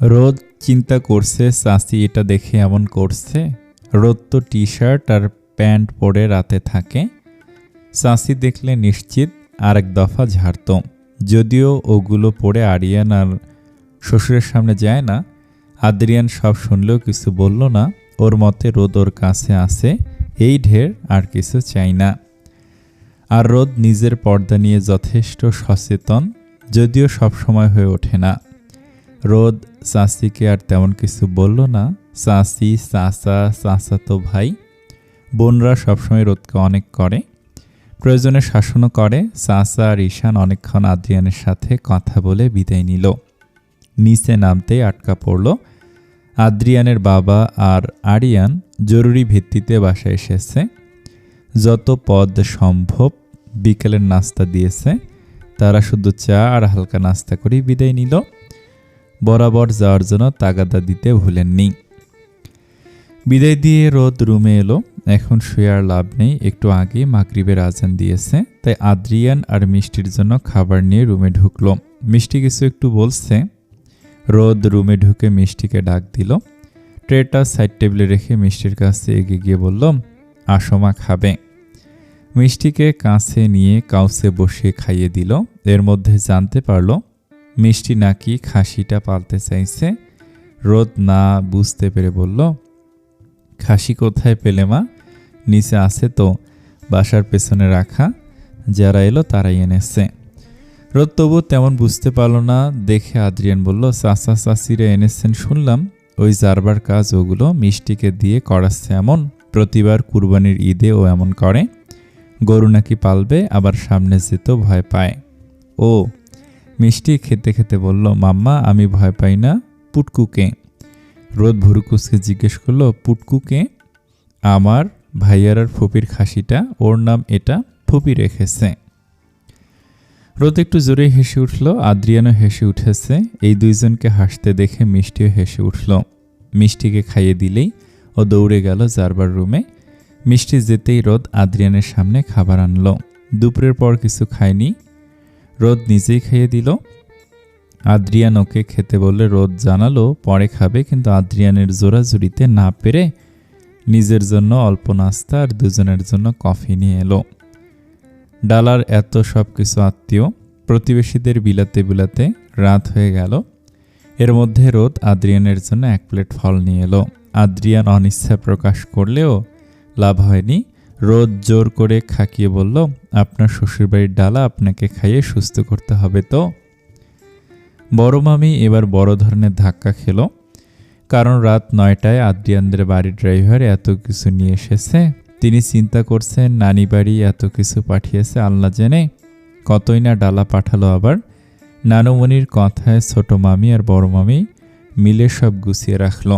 রোদ চিন্তা করছে চাচি এটা দেখে এমন করছে। রোদ তো টি শার্ট আর প্যান্ট পরে রাতে থাকে। চাচি দেখলে নিশ্চিত আরেক দফা ঝাড়ত। যদিও ওগুলো পরে আরিয়ান আর শ্বশুরের সামনে যায় না। আদ্রিয়ান সব শুনলেও কিছু বলল না। ওর মতে রোদ ওর কাছে আছে, এই ঢের, আর কিছু চাই না। আর রোদ নিজের পর্দা নিয়ে যথেষ্ট সচেতন, যদিও সব সময় হয়ে ওঠে না। রোদ চাচিকে আর তেমন কিছু বলল না। চাচি, চাচা, চাচাতো ভাই, বোনরা সবসময় রোদকে অনেক করে, প্রয়োজনে শাসনও করে। চাচা আর ঈশান অনেকক্ষণ আদ্রিয়ানের সাথে কথা বলে বিদায় নিল। নিচে নামতেই আটকা পড়ল। আদ্রিয়ানের বাবা আর আরিয়ান জরুরি ভিত্তিতে বাসায় এসেছে। যত পদ সম্ভব বিকেলের নাস্তা দিয়েছে। তারা শুধু চা আর হালকা নাস্তা করেই বিদায় নিল। বরাবর যাওয়ার জন্য তাগাদা দিতে ভুলেননি। বিদায় দিয়ে রোদ রুমে এলো। এখন শুয়ে আর লাভ নেই, একটু আগে মাগরিবের আজান দিয়েছে। তাই আদ্রিয়ান আর মিষ্টির জন্য খাবার নিয়ে রুমে ঢুকলো। মিষ্টি কিছু একটু বলছে। রোদ রুমে ঢুকে মিষ্টিকে ডাক দিল। ট্রেটা সাইড টেবিলে রেখে মিষ্টির কাছে এগিয়ে গিয়ে বলল, আসমা খাবে। মিষ্টিকে কাছে নিয়ে কাউসে বসিয়ে খাইয়ে দিল। এর মধ্যে জানতে পারল মিষ্টি নাকি খাসিটা পালতে চাইছে। রোদ না বুঝতে পেরে বলল, খাসি কোথায় পেলে মা? নিচে আছে তো, বাসার পেছনে রাখা, যারা এলো তারাই এনেছে। রোদ তবু তেমন বুঝতে পারল না। দেখে আদ্রিয়ান বলল, চাচা চাচিরা এনেছেন শুনলাম। ওই জারবার কাজ ওগুলো মিষ্টিকে দিয়ে করাচ্ছে এমন। প্রতিবার কুরবানির ঈদে ও এমন করে। গরু নাকি পালবে, আবার সামনে যেতেও ভয় পায়। ও, মিষ্টি খেতে খেতে বলল, মাম্মা আমি ভয় পাই না, পুটকুকে। রোদ ভুরুকুসকে জিজ্ঞেস করলো, পুটকুকে? আমার ভাইয়ার আর ফুপির খাসিটা, ওর নাম এটা, ফুপি রেখেছে। রোদ একটু জোরে হেসে উঠল। আদ্রিয়ানও হেসে উঠেছে। এই দুইজনকে হাসতে দেখে মিষ্টিও হেসে উঠল। মিষ্টিকে খাইয়ে দিলেই ও দৌড়ে গেল জারবার রুমে। মিষ্টি যেতেই রোদ আদ্রিয়ানের সামনে খাবার আনলো। দুপুরের পর কিছু খায়নি। রোদ নিজেই খাইয়ে দিল। আদ্রিয়ান ওকে খেতে বললে রোদ জানালো পরে খাবে, কিন্তু আদ্রিয়ানের জোরাজুরিতে না পেরে নিজের জন্য অল্প নাস্তা আর দুজনের জন্য কফি নিয়ে এলো। ডালার এত সব কিছু আত্মীয় প্রতিবেশীদের বিলাতে বিলাতে রাত হয়ে গেল। এর মধ্যে রোদ আদ্রিয়ানের জন্য 1 প্লেট ফল নিয়ে এলো। আদ্রিয়ান অনিচ্ছা প্রকাশ করলেও লাভ হয়নি। রোদ জোর করে খাকিয়ে বলল, আপনার শ্বশুরবাড়ির ডালা আপনাকে খাইয়ে সুস্থ করতে হবে তো। বড় মামি এবার বড় ধরনের ধাক্কা খেলো। কারণ রাত 9টায় আদ্রিয়ানদের বাড়ির ড্রাইভার এত কিছু নিয়ে এসেছে। তিনি চিন্তা করছেন নানি বাড়ি এত কিছু পাঠিয়েছে আল্লাহ জেনে, কতই না ডালা পাঠালো। আবার নানুমণির কথায় ছোট মামি আর বড় মামি মিলে সব গুছিয়ে রাখল।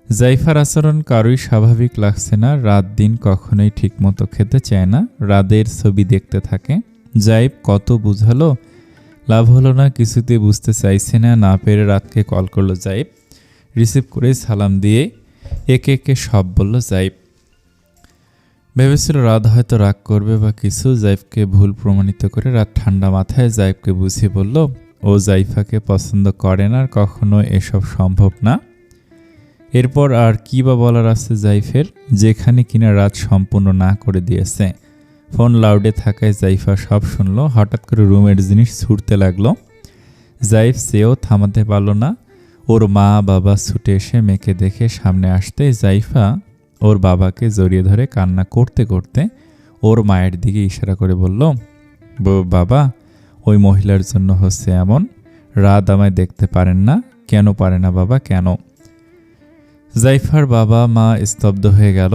জাইফার আচরণ কারোই স্বাভাবিক লাগছে না। রাত দিন কখনোই ঠিকমতো খেতে চায় না, রাদের ছবি দেখতে থাকে। জাইফ কত বুঝালো, লাভ হলো না, কিছুতে বুঝতে চাইছে না। না পেরে রাতকে কল করলো জাইফ। রিসিভ করে সালাম দিয়ে একে একে সব বলল জাইফ। ভেবেছিল রাত হয়তো রাগ করবে বা কিছু। জাইফকে ভুল প্রমাণিত করে রাত ঠান্ডা মাথায় জাইফকে বুঝিয়ে বলল ও জাইফাকে পছন্দ করে না, আর কখনো এসব সম্ভব না। এরপর আর কি বা বলার আছে জাইফের, যেখানে কিনা রাত সম্পূর্ণ না করে দিয়েছে। ফোন লাউডে থাকায় জাইফা সব শুনলো। হঠাৎ করে রুমের জিনিস ছুটতে লাগলো। জাইফ সেও থামাতে পারল না। ওর মা বাবা ছুটে এসে মেয়েকে দেখে সামনে আসতে জাইফা ওর বাবাকে জড়িয়ে ধরে কান্না করতে করতে ওর মায়ের দিকে ইশারা করে বলল, বাবা ওই মহিলার জন্য হচ্ছে এমন, রাত আমায় দেখতে পারেন না। কেন পারে না বাবা, কেন? জাইফার বাবা মা স্তব্ধ হয়ে গেল।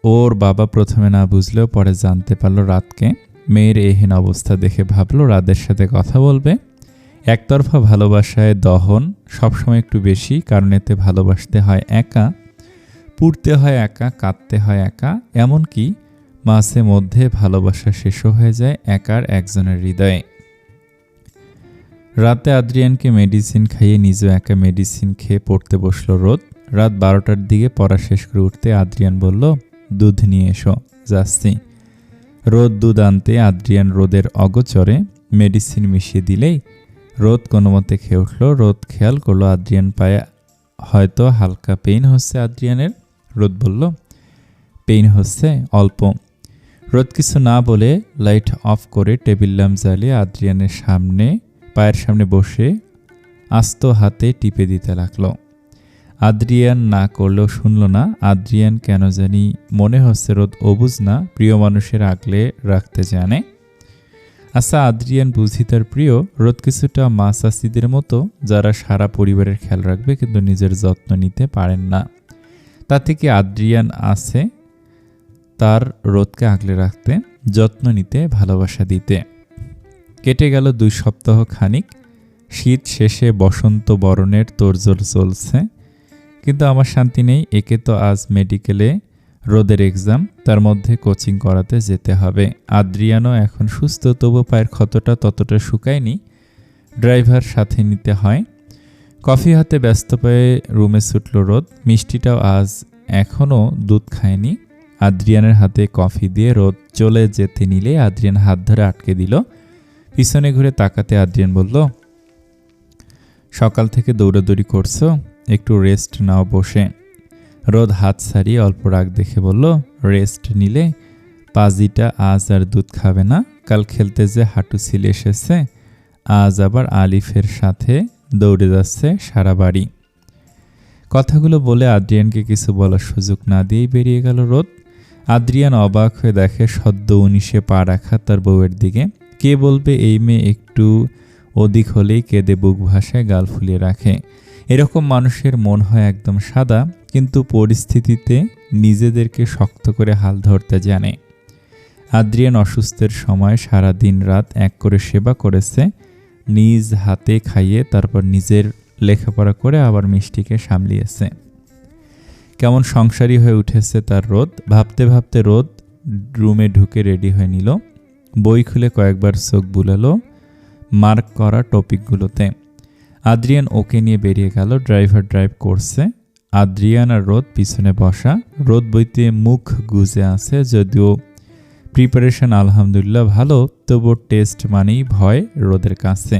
ওর বাবা প্রথমে না বুঝলেও পরে জানতে পারলো রাতকে। মেয়ের এহেন অবস্থা দেখে ভাবলো রাদের সাথে কথা বলবে। একতরফা ভালোবাসায় দহন সবসময় একটু বেশি, কারণ এতে ভালোবাসতে হয় একা, পুড়তে হয় একা, কাঁদতে হয় একা, এমনকি মাঝে মধ্যে ভালোবাসা শেষও হয়ে যায় একার একজনের হৃদয়ে। রাতে আদ্রিয়ানকে মেডিসিন খাইয়ে নিজেও একা মেডিসিন খেয়ে পড়তে বসলো রোদ। রাত 12টার দিকে পড়া শেষ করে উঠতে আদ্রিয়ান বলল, দুধ নিয়ে এসো, যাচ্ছি। রোদ দুধ আনতে আদ্রিয়ান রোদের অগোচরে মেডিসিন মিশিয়ে দিলেই রোদ কোনো মতে খেয়ে উঠল। রোদ খেয়াল করলো আদ্রিয়ান পায়ে হয়তো হালকা পেইন হচ্ছে আদ্রিয়ানের। রোদ বলল, পেইন হচ্ছে অল্প। রোদ কিছু না বলে লাইট অফ করে টেবিল ল্যাম্প জ্বালিয়ে আদ্রিয়ানের পায়ের সামনে বসে আস্ত হাতে টিপে দিতে লাগলো। আদ্রিয়ান না করলেও শুনল না। আদ্রিয়ান কেন জানি মনে হচ্ছে রোদ অবুঝ না, প্রিয় মানুষের আগলে রাখতে জানে। আচ্ছা, আদ্রিয়ান বুঝি তার প্রিয়। রোদ কিছুটা মা চাচিদের মতো, যারা সারা পরিবারের খেয়াল রাখবে কিন্তু নিজের যত্ন নিতে পারেন না। তাতে কি আদ্রিয়ান আছে তার রোদকে আগলে রাখতে, যত্ন নিতে, ভালোবাসা দিতে। কেটে গেল 2 সপ্তাহ খানিক। শীত শেষে বসন্ত বরণের তোড়জোড় চলছে, কিন্তু আমার শান্তি নেই। একে তো আজ মেডিকেলে রোদের এক্সাম, তার মধ্যে কোচিং করাতে যেতে হবে। আদ্রিয়ানও এখন সুস্থ, তবু পায়ের ক্ষতটা ততটা শুকায়নি। ড্রাইভার সাথে নিতে হয়। কফি হাতে ব্যস্ত পায়ে রুমে ছুটল রোদ। মিষ্টিটাও আজ এখনও দুধ খায়নি। আদ্রিয়ানের হাতে কফি দিয়ে রোদ চলে যেতে নিলে আদ্রিয়ান হাত ধরে আটকে দিল। পিছনে ঘুরে তাকাতে আদ্রিয়ান বলল, সকাল থেকে দৌড়াদৌড়ি করছো, একটু রেস্ট নাও বসে। রোদ হাত ছাড়িয়ে অল্প রাগ দেখে বলল, রেস্ট নিলে পাজিটা আজ আর দুধ খাবে না। কাল খেলতে যে হাঁটু ছিলে এসেছে, আজ আবার আলিফের সাথে দৌড়ে যাচ্ছে সারা বাড়ি। কথাগুলো বলে আদ্রিয়ানকে কিছু বলার সুযোগ না দিয়েই বেরিয়ে গেল রোদ। আদ্রিয়ান অবাক হয়ে দেখে সদ্য 19-এ পা রাখা তার বউয়ের দিকে। কে বলবে এই মেয়ে একটু অধিক হলেই কেঁদে বুক ভাসায়, গাল ফুলিয়ে রাখে। এরকম মানুষের মন হয় একদম সাদা, কিন্তু পরিস্থিতিতে নিজেদেরকে শক্ত করে হাল ধরতে জানে। আদ্রিয়ান অসুস্থের সময় সারা দিন রাত এক করে সেবা করেছে, নিজ হাতে খাইয়ে তারপর নিজের লেখাপড়া করে আবার মিষ্টিকে সামলিয়েছে। কেমন সংসারী হয়ে উঠেছে তার রোদ। ভাবতে ভাবতে রোদ রুমে ঢুকে রেডি হয়ে নিল। বই খুলে কয়েকবার চোখ বুলালো মার্ক করা টপিকগুলোতে। আদ্রিয়ান ওকে নিয়ে বেরিয়ে গেল। ড্রাইভার ড্রাইভ করছে, আদ্রিয়ান আর রোদ পিছনে বসা। রোদ বইতে মুখ গুজে আছে, যদিও প্রিপারেশন আলহামদুলিল্লাহ ভালো, তবু টেস্ট মানেই ভয় রোদের কাছে।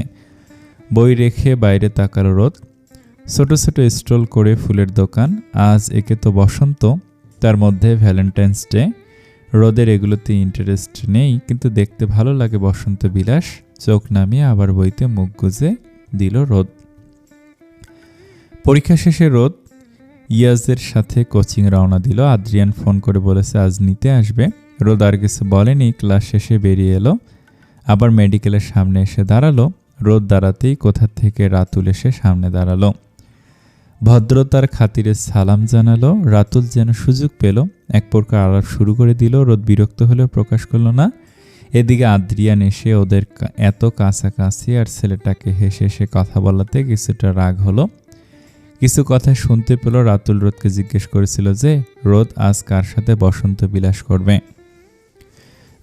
বই রেখে বাইরে তাকালো রোদ। ছোট ছোট স্টল করে ফুলের দোকান। আজ একে তো বসন্ত, তার মধ্যে ভ্যালেন্টাইন্স ডে। রোদের এগুলোতে ইন্টারেস্ট নেই, কিন্তু দেখতে ভালো লাগে বসন্ত বিলাস। চোখ নামিয়ে আবার বইতে মুখ গুজে দিল রোদ। পরীক্ষা শেষে রোদ ইয়াজের সাথে কোচিং রওনা দিল। আদ্রিয়ান ফোন করে বলেছে আজ নিতে আসবে। রোদ আর কিছু বলেনি, ক্লাস শেষে বেরিয়ে এলো। আবার মেডিকেলের সামনে এসে দাঁড়ালো। রোদ দাঁড়াতেই কোথা থেকে রাতুল এসে সামনে দাঁড়ালো। ভদ্রতার খাতিরে সালাম জানালো। রাতুল যেন সুযোগ পেল, এক প্রকার আলাপ শুরু করে দিল। রোদ বিরক্ত হলেও প্রকাশ করলো না। এদিকে আদ্রিয়ান এসে ওদের এত কাছাকাছি আর ছেলেটাকে হেসে হেসে কথা বলাতে কিছুটা রাগ হলো। কিছু কথা শুনতে পেল। রাতুল রোদকে জিজ্ঞেস করেছিল যে রোদ আজ কার সাথে বসন্ত বিলাস করবে,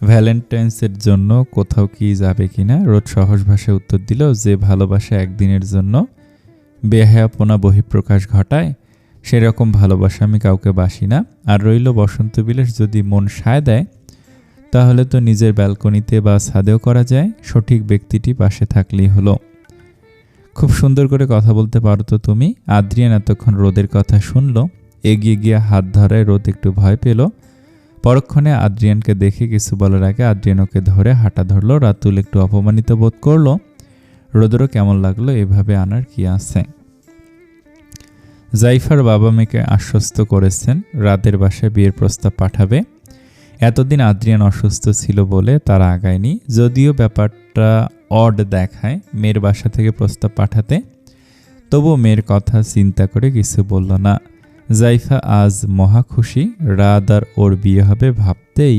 ভ্যালেন্টাইন্সের জন্য কোথাও কি যাবে কিনা। রোদ সহজ ভাষায় উত্তর দিল যে ভালোবাসা একদিনের জন্য বেহায়াপনা বহিঃপ্রকাশ ঘটায়, সেরকম ভালোবাসা আমি কাউকে বাসি না। আর রইল বসন্ত বিলাস, যদি মন সায় দেয় তাহলে তো নিজের ব্যালকনিতে বা ছাদেও করা যায়, সঠিক ব্যক্তিটি পাশে থাকলেই হলো। খুব সুন্দর করে কথা বলতে পারো তো তুমি। আদ্রিয়ান এতক্ষণ রোদের কথা শুনল। এগিয়ে গিয়ে হাত ধরায় রোদ একটু ভয় পেল। পরক্ষণে আদ্রিয়ানকে দেখে কিছু বলার আগে আদ্রিয়ান ওকে ধরে হাঁটা ধরল। রাতুল একটু অপমানিত বোধ করলো। রোদেরও কেমন লাগলো এভাবে আনার কি আছে। জাইফার বাবা মেয়েকে আশ্বস্ত করেছেন রাতের বাসায় বিয়ের প্রস্তাব পাঠাবে। এতদিন আদ্রিয়ান অসুস্থ ছিল বলে তারা আগায়নি, যদিও ব্যাপারটা অড দেখায় মেয়ের বাসা থেকে প্রস্তাব পাঠাতে। তবু মেয়ের কথা চিন্তা করে কিছু বলল না। জাইফা আজ মহা খুশি। রাত আর ওর বিয়ে হবে ভাবতেই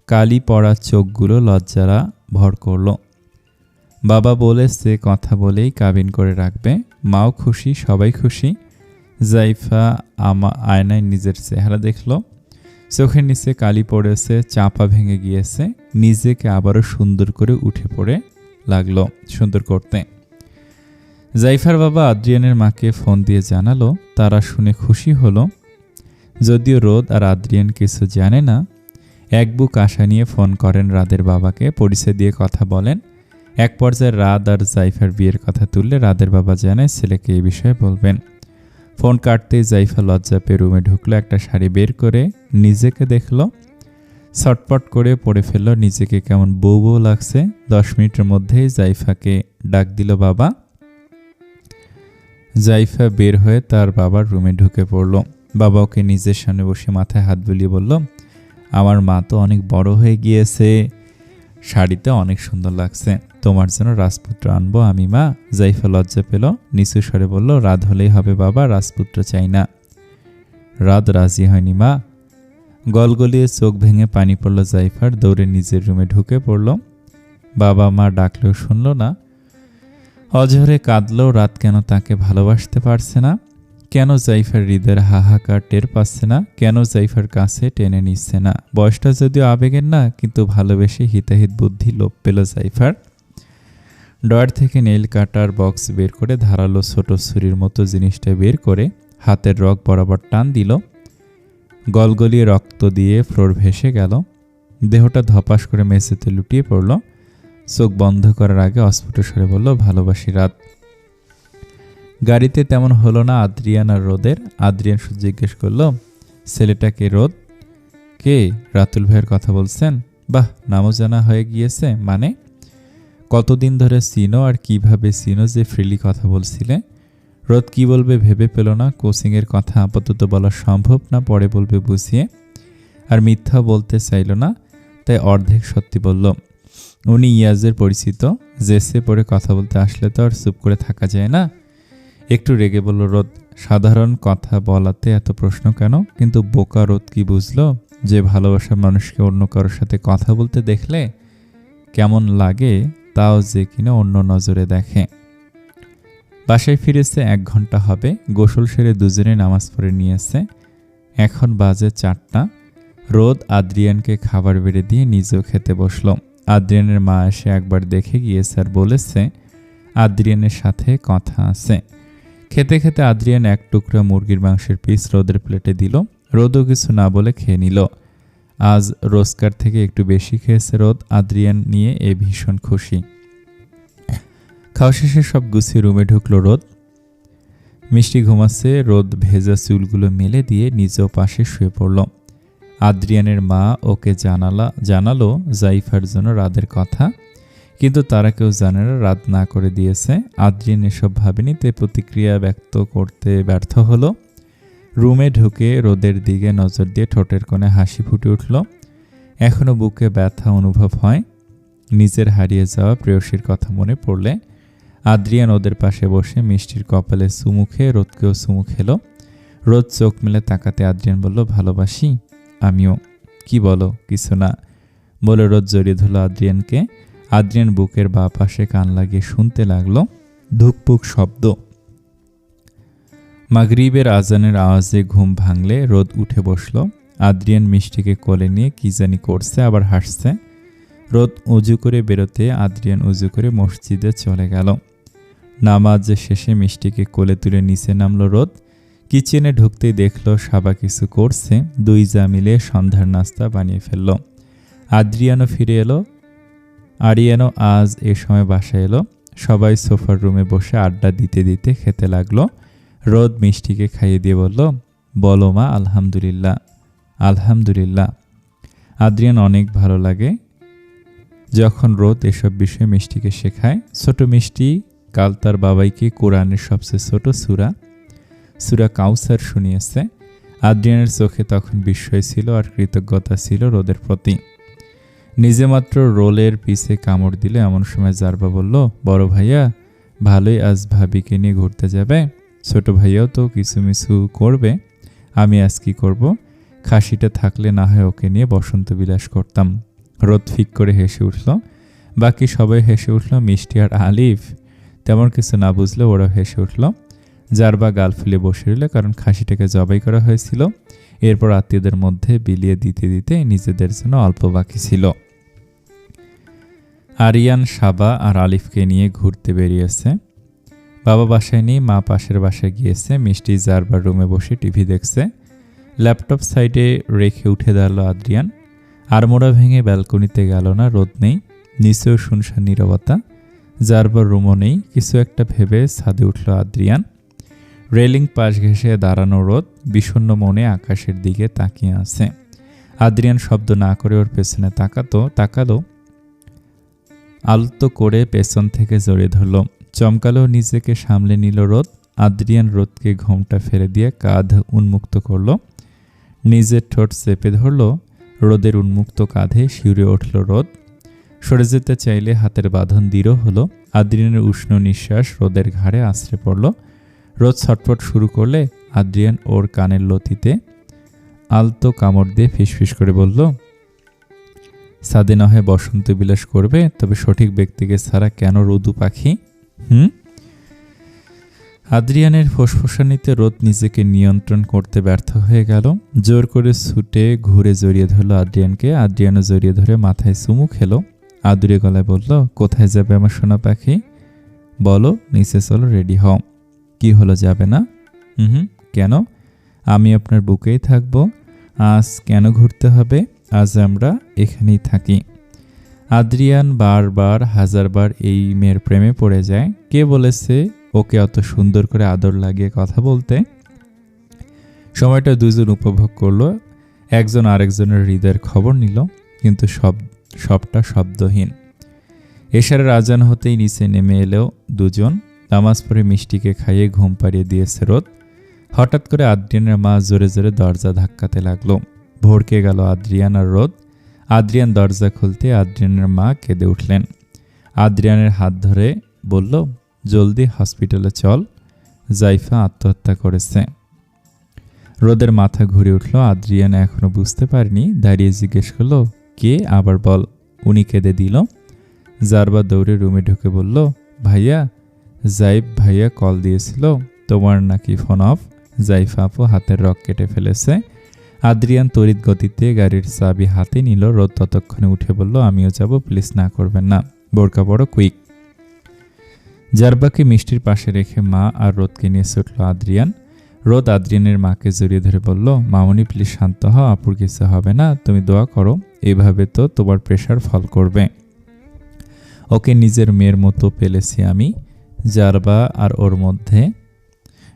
কালি পড়া চোখগুলো লজ্জারা ভর করল। বাবা বলেছে কথা বলেই কাবিন করে রাখবে। মাও খুশি, সবাই খুশি। জাইফা আয়নায় নিজের চেহারা দেখল। চোখের নিচে কালি পড়েছে, চাপা ভেঙে গিয়েছে। নিজেকে আবারও সুন্দর করে উঠে পড়ে লাগলো সুন্দর করতে। জাইফার বাবা আদ্রিয়ানের মাকে ফোন দিয়ে জানালো। তারা শুনে খুশি হলো, যদিও রোদ আর আদ্রিয়ান কিছু জানে না। এক বুক আশা নিয়ে ফোন করেন রাদের বাবাকে, পরিচয় দিয়ে কথা বলেন। এক পর্যায়ে রাত আর জাইফার বিয়ের কথা তুললে রাদের বাবা জানায় ছেলেকে এই বিষয়ে বলবেন। ফোন কাটতেই জাইফা লজ্জা পেয়ে রুমে ঢুকলো, একটা শাড়ি বের করে নিজেকে দেখলো, ছটপট করে পড়ে ফেললো, নিজেকে কেমন বউ বউ লাগছে। 10 মিনিটের মধ্যেই জাইফাকে ডাক দিল বাবা। জাইফা বের হয়ে তার বাবার রুমে ঢুকে পড়ল। বাবা ওকে নিজের সামনে বসে মাথায় হাত বুলিয়ে বলল, আমার মা তো অনেক বড় হয়ে গিয়েছে, শাড়িতে অনেক সুন্দর লাগছে, তোমার জন্য রাজপুত্র আনবো আমি মা। জাইফা লজ্জা পেল, নিচু স্বরে বলল, রাত হলেই হবে বাবা, রাজপুত্র চাই না। রাত রাজি হয়নি মা। গলগলিয়ে চোখ ভেঙে পানি পড়ল জাইফার, দৌড়ে নিজের রুমে ঢুকে পড়ল। বাবা মা ডাকলেও শুনল না, অঝরে কাঁদলেও রাত কেন তাকে ভালোবাসতে পারছে না, কেন জাইফার হৃদয়ের হাহাকার টের পাচ্ছে না, কেন জাইফার কাছে টেনে নিচ্ছে না। বয়সটা যদিও আবেগের না, কিন্তু ভালোবেসে হিতাহিত বুদ্ধি লোপ পেল জাইফার। ডয়ার থেকে নেইল কাটার বক্স বের করে ধারালো ছোট ছুরির মতো জিনিসটা বের করে হাতের রগ বরাবর টান দিল। গলগলিয়ে রক্ত দিয়ে ফ্লোর ভেসে গেল। দেহটা ধপাস করে মেঝেতে লুটিয়ে পড়ল। চোখ বন্ধ করার আগে অস্ফুট স্বরে বলল, ভালোবাসি রাত। গাড়িতে তেমন হলো না আদ্রিয়ান আর রোদের। আদ্রিয়ান শুধু জিজ্ঞেস করল, ছেলেটাকে রোদ? কে? রাতুল ভাইয়ের কথা বলছেন? বাহ, নামও জানা হয়ে গিয়েছে। মানে কতদিন ধরে চিনো আর কিভাবে চিনো যে ফ্রিলি কথা বলছিলে? রোদ কি বলবে ভেবে পেল না। কোচিংয়ের কথা আপাতত বলা সম্ভব না, পরে বলবে বুঝিয়ে। আর মিথ্যা বলতে চাইল না, তাই অর্ধেক সত্যি বলল। উনি ইয়াজের পরিচিত, জেসে পড়ে কথা বলতে আসলে তো আর চুপ করে থাকা যায় না। একটু রেগে বলল রোদ, সাধারণ কথা বলাতে এত প্রশ্ন কেন? কিন্তু বোকা রোদ কি বুঝলো যে ভালোবাসার মানুষকে অন্য কারোর সাথে কথা বলতে দেখলে কেমন লাগে, তাও যে কিনা অন্য নজরে দেখে। বাসায় ফিরেছে 1 ঘন্টা হবে। গোসল সেরে দুজনে নামাজ পড়ে নিয়েছে। এখন বাজে 4টা। রোদ আদ্রিয়ানকে খাবার বেড়ে দিয়ে নিজেও খেতে বসলো। আদ্রিয়ানের মা এসে একবার দেখে গিয়েছে আর বলেছে আদ্রিয়ানের সাথে কথা আছে। খেতে খেতে আদ্রিয়ান 1 টুকরা মুরগির মাংসের পিস রোদের প্লেটে দিল। রোদও কিছু না বলে খেয়ে নিল। আজ রোজকার থেকে একটু বেশি খেয়েছে রোদ। আদ্রিয়ান নিয়ে ভীষণ খুশি। খাওয়া শেষে সব গুছিয়ে রুমে ঢুকলো রোদ। মিষ্টি ঘুমাচ্ছে। রোদ ভেজা চুলগুলো মেলে দিয়ে নিজেও পাশে শুয়ে পড়ল। আদ্রিয়ানের মা ওকে জানালো জাইফার জন্য রাদের কথা, কিন্তু তারা কেউ জানে না রাত না করে দিয়েছে। আদ্রিয়ান এসব ভাবেনি, তাই প্রতিক্রিয়া ব্যক্ত করতে ব্যর্থ হলো। রুমে ঢুকে রোদের দিকে নজর দিয়ে ঠোঁটের কোণে হাসি ফুটে উঠল। এখনো বুকে ব্যথা অনুভব হয় নিজের হারিয়ে যাওয়া প্রেয়সীর কথা মনে পড়লে। আদ্রিয়ান ওদের পাশে বসে মিষ্টির কপালে চুমু খেয়ে রোদকেও চুমু খেলো। রোদ চোখ মেলে তাকাতে আদ্রিয়ান বলল, ভালোবাসি। আমিও। কি বলো? কিছু না বলে রোদ জড়িয়ে ধরল আদ্রিয়ানকে। আদ্রিয়ান বুকের বাঁ পাশে কান লাগিয়ে শুনতে লাগলো ধুকপুক শব্দ। মাগরিবের আজানের আওয়াজে ঘুম ভাঙলে রোদ উঠে বসল। আদ্রিয়ান মিষ্টিকে কোলে নিয়ে কি জানি করছে, আবার হাসছে। রোদ উজু করে বেরোতে আদ্রিয়ান উজু করে মসজিদে চলে গেল। নামাজ শেষে মিষ্টিকে কোলে তুলে নিচে নামলো রোদ। কিচেনে ঢুকতেই দেখলো সাবা কিছু করছে। 2 যা মিলে সন্ধ্যার নাস্তা বানিয়ে ফেলল। আদ্রিয়ানও ফিরে এলো। আরিয়ানও আজ এ সময় বাসায় এলো। সবাই সোফার রুমে বসে আড্ডা দিতে দিতে খেতে লাগলো। রোদ মিষ্টিকে খাইয়ে দিয়ে বলল, বলো মা আলহামদুলিল্লাহ। আলহামদুলিল্লাহ। আদ্রিয়ান অনেক ভালো লাগে যখন রোদ এসব বিষয়ে মিষ্টিকে শেখায়। ছোট মিষ্টি কাল তার বাবাইকে কোরআনের সবচেয়ে ছোট সূরা কাউসার শুনিয়েছে। আদ্রিয়ানের চোখে তখন বিস্ময় ছিল আর কৃতজ্ঞতা ছিল রোদের প্রতি। নিজে মাত্র রোলের পিছে কামড় দিলে এমন সময় জারবা বলল, বড় ভাইয়া ভালোই আজ ভাবিকে নিয়ে ঘুরতে যাবে। ছোট ভাইয়াও তো কিছুমিছু করবে। আমি আজ কি করব? খাসিটা থাকলে না হয় ওকে নিয়ে বসন্ত বিলাস করতাম। রোদ ফিক করে হেসে উঠল। বাকি সবাই হেসে উঠল। মিষ্টি আর আলিফ তেমন কিছু না বুঝলে ওরা হেসে উঠল। জারবা গাল ফুলে বসে রইল, কারণ খাসিটাকে জবাই করা হয়েছিল। এরপর আত্মীয়দের মধ্যে বিলিয়ে দিতে দিতে নিজেদের জন্য অল্প বাকি ছিল। আরিয়ান সাবা আর আলিফকে নিয়ে ঘুরতে বেরিয়েছে। বাবা বাসায় নেই, মা পাশের বাসায় গিয়েছে। মিষ্টি জারবার রুমে বসে টিভি দেখছে। ল্যাপটপ সাইডে রেখে উঠে দাঁড়ালো আদ্রিয়ান। আড়মোড়া ভেঙে ব্যালকনিতে গেল না। রোদ নেই, নিচেও শুনশান নীরবতা। যারবার রুমও নেই, কিছু একটা ভেবে ছাদে উঠল আদ্রিয়ান। রেলিং পাশ ঘেঁষে দাঁড়ানো রোদ বিষণ্ণ মনে আকাশের দিকে তাকিয়ে আছে। আদ্রিয়ান শব্দ না করে ওর পেছনে তাকালো। আলতো করে পেছন থেকে জড়িয়ে ধরল। চমকালো, নিজেকে সামলে নিল রোদ। আদ্রিয়ান রোদকে ঘোমটা ফেলে দিয়ে কাঁধ উন্মুক্ত করল, নিজের ঠোঁট চেপে ধরল। রোদের উন্মুক্ত কাঁধে শিউরে উঠল রোদ। সরে যেতে চাইলে হাতের বাঁধন দৃঢ় হলো। আদ্রিয়ানের উষ্ণ নিঃশ্বাস রোদের ঘাড়ে আছড়ে পড়ল। রোদ ছটফট শুরু করলে আদ্রিয়ান ওর কানের লতিতে আলতো কামড় দিয়ে ফিসফিস করে বলল, ছাদে না হয় বসন্ত বিলাস করবে, তবে সঠিক ব্যক্তিকে ছাড়া কেন রোদু পাখি? আদ্রিয়ানের ফোসফোসানিতে রোদ নিজেকে নিয়ন্ত্রণ করতে ব্যর্থ হয়ে গেল। জোর করে ছুটে ঘুরে জড়িয়ে ধরল আদ্রিয়ানকে। আদ্রিয়ানও জড়িয়ে ধরে মাথায় চুমু খেলো। আদুরে গলায় বলল, কোথায় যাবে আমার সোনা পাখি? বলো, নিচে চলো, রেডি হও। কি হলো, যাবে না? কেন? আমি আপনার বুকেই থাকবো। আজ কেন ঘুরতে হবে? আজ আমরা এখানেই থাকি। আদ্রিয়ান বারবার হাজারবার এই মেয়ের প্রেমে পড়ে যায়। কে বলেছে ওকে অত সুন্দর করে আদর লাগিয়ে কথা বলতে? সময়টা দুজন উপভোগ করলো। একজন আরেকজনের হৃদয়ের খবর নিল, কিন্তু সবটা শব্দহীন। এশারের আজান হতেই নিচে নেমে এলেও দুজন। নামাজ পড়ে মিষ্টিকে খাইয়ে ঘুম পাড়িয়ে দিয়েছে রোদ। হঠাৎ করে আদ্রিয়ানের মা জোরে জোরে দরজা ধাক্কাতে লাগলো। ভড়কে গেল আদ্রিয়ান আর রোদ। আদ্রিয়ান দরজা খুলতে আদ্রিয়ানের মা কেঁদে উঠলেন। আদ্রিয়ানের হাত ধরে বলল, জলদি হসপিটালে চল, জাইফা আত্মহত্যা করেছে। রোদের মাথা ঘুরে উঠল। আদ্রিয়ান এখনো বুঝতে পারেনি, দাঁড়িয়ে জিজ্ঞেস করলো, কে? আবার বল। উনি কেঁদে দিল। জারবা দৌড়ে রুমে ঢুকে বলল, ভাইয়া, জাইফ ভাইয়া কল দিয়েছিল, তোমার নাকি ফোন অফ। জাইফা আপু হাতের রক কেটে ফেলেছে। আদ্রিয়ান তড়িৎ গতিতে গাড়ির চাবি হাতে নিল। রোদ ততক্ষণে উঠে বলল, আমিও যাব, প্লিজ না করবেন না, বোরকা বড় কুইক। জারবাকে মিষ্টির পাশে রেখে মা আর রোদকে নিয়ে ছুটল আদ্রিয়ান। রোদ আদ্রিয়ানের মাকে জড়িয়ে ধরে বলল, মামনি প্লিজ শান্ত হও, আপুর কিছু হবে না, তুমি দোয়া করো, এভাবে তো তোমার প্রেশার ফল করবে। ওকে নিজের মেয়ের মতো পেলেছি আমি। জারবা আর ওর মধ্যে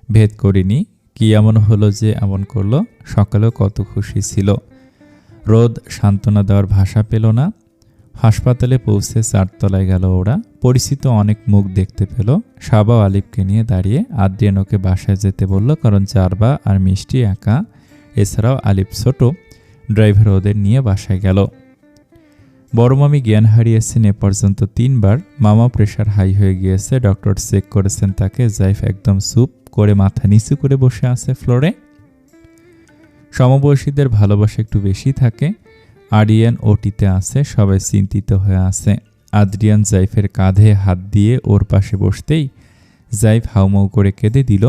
ভেদ করিনি। কি এমন হলো যে এমন করলো? সকালেও কত খুশি ছিল। রোদ সান্ত্বনা দেওয়ার ভাষা পেল না। হাসপাতালে পৌঁছে 4 তলায় গেল ওরা। পরিচিত অনেক মুখ দেখতে পেল। সাবা ও আলিফকে নিয়ে দাঁড়িয়ে। আদ্রিয়ান ওকে বাসায় যেতে বলল, কারণ জারবা আর মিষ্টি একা, এছাড়াও আলিফ ছোট। ড্রাইভার ওদের নিয়ে বাসায় গেল। বড় মামি জ্ঞান হারিয়েছেন এ পর্যন্ত 3 বার। মামা প্রেশার হাই হয়ে গিয়েছে, ডক্টর চেক করেছেন তাকে। জাইফ একদম চুপ করে মাথা নিচু করে বসে আছে ফ্লোরে। সমবয়সীদের ভালোবাসা একটু বেশি থাকে। আরিয়ান ওটিতে আছে, সবাই চিন্তিত হয়ে আছে। আদ্রিয়ান জাইফের কাঁধে হাত দিয়ে ওর পাশে বসতেই জাইফ হাউমাউ করে কেঁদে দিল।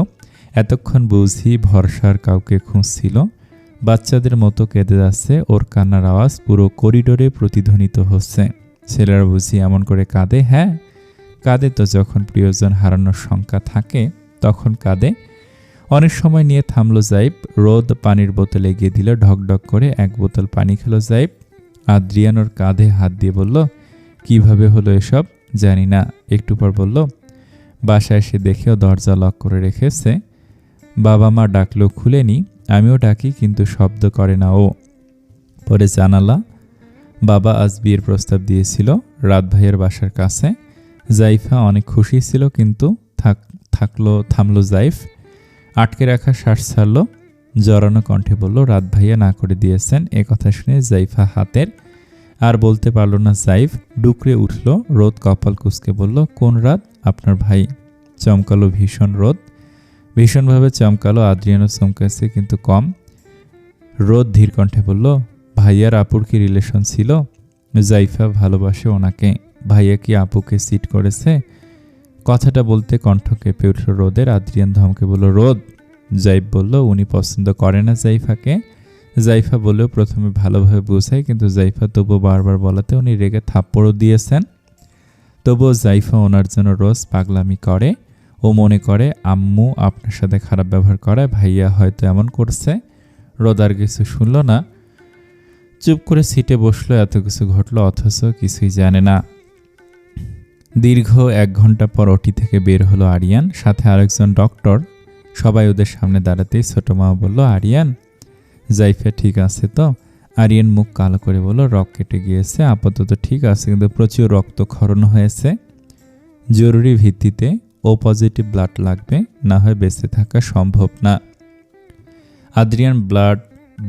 এতক্ষণ বুঝি ভরসার কাউকে খুঁজছিল। বাচ্চাদের মতো কেঁদে যাচ্ছে। ওর কান্নার আওয়াজ পুরো করিডোরে প্রতিধ্বনিত হচ্ছে। ছেলেরা বুঝি এমন করে কাঁদে? হ্যাঁ, কাঁদে তো, যখন প্রিয়জন হারানোর শঙ্কা থাকে তখন কাঁদে। অনেক সময় নিয়ে থামলো জাইফ। রোদ পানির বোতল এগিয়ে দিল। ঢকঢক করে 1 বোতল পানি খেলো জাইফ। আদ্রিয়ান ওর কাঁধে হাত দিয়ে বলল, কিভাবে হলো এসব? জানি না। একটু পর বলল, বাসায় এসে দেখেও দরজা লক করে রেখেছে। বাবা মা ডাকলেও খুলেনি, আমিও ডাকি কিন্তু শব্দ করে না ও। পরে জানালা। বাবা আজ বিয়ের প্রস্তাব দিয়েছিল রাত ভাইয়ের বাসার কাছে। জাইফা অনেক খুশি ছিল, কিন্তু থামলো জাইফ। আটকে রাখা শ্বাস ছাড়ল। জড়ানো কণ্ঠে বলল, রাত ভাইয়া না করে দিয়েছেন। এ কথা শুনে জাইফা হাতের আর বলতে পারল না। জাইফ ডুকরে উঠল। রোদ কপাল কুঁচকে বলল, কোন রাত? আপনার ভাই। চমকালো ভীষণ রোদ, ভীষণভাবে চমকালো। আদ্রিয়ানও চমকাছে, কিন্তু কম। রোদ ধীর কণ্ঠে বলল, ভাইয়ার আপুর কি রিলেশন ছিল? জাইফা ভালোবাসে ওনাকে। ভাইয়া কি আপুকে চিট করেছে? কথাটা বলতে কণ্ঠ কেঁপে উঠল রোদের। আদ্রিয়ান ধমকে বলল, রোদ। জাইফ বলল, উনি পছন্দ করে না জাইফাকে। জাইফা বলেও প্রথমে ভালোভাবে বোঝায়, কিন্তু জাইফা তবুও বারবার বলাতে উনি রেগে থাপ্পড়ও দিয়েছেন। তবুও জাইফা ওনার জন্য রোজ পাগলামি করে। ও মনে করে আম্মু আপনার সাথে খারাপ ব্যবহার করে, ভাইয়া হয়তো এমন করছে। রোদ আর কিছু শুনল না, চুপ করে সিটে বসলো। এত কিছু ঘটলো অথচ কিছুই জানে না। দীর্ঘ 1 ঘন্টা পর ওটি থেকে বের হলো আরিয়ান, সাথে আরেকজন ডক্টর। সবাই ওদের সামনে দাঁড়াতেই ছোট মামা বলল, আরিয়ান, জাইফা ঠিক আছে তো? আরিয়ান মুখ কালো করে বলল, রক্ত কেটে গিয়েছে, আপাতত ঠিক আছে, কিন্তু প্রচুর রক্তক্ষরণ হয়েছে। জরুরি ভিত্তিতে ও পজিটিভ ব্লাড লাগবে, না হয় বেঁচে থাকা সম্ভব না। আদ্রিয়ান ব্লাড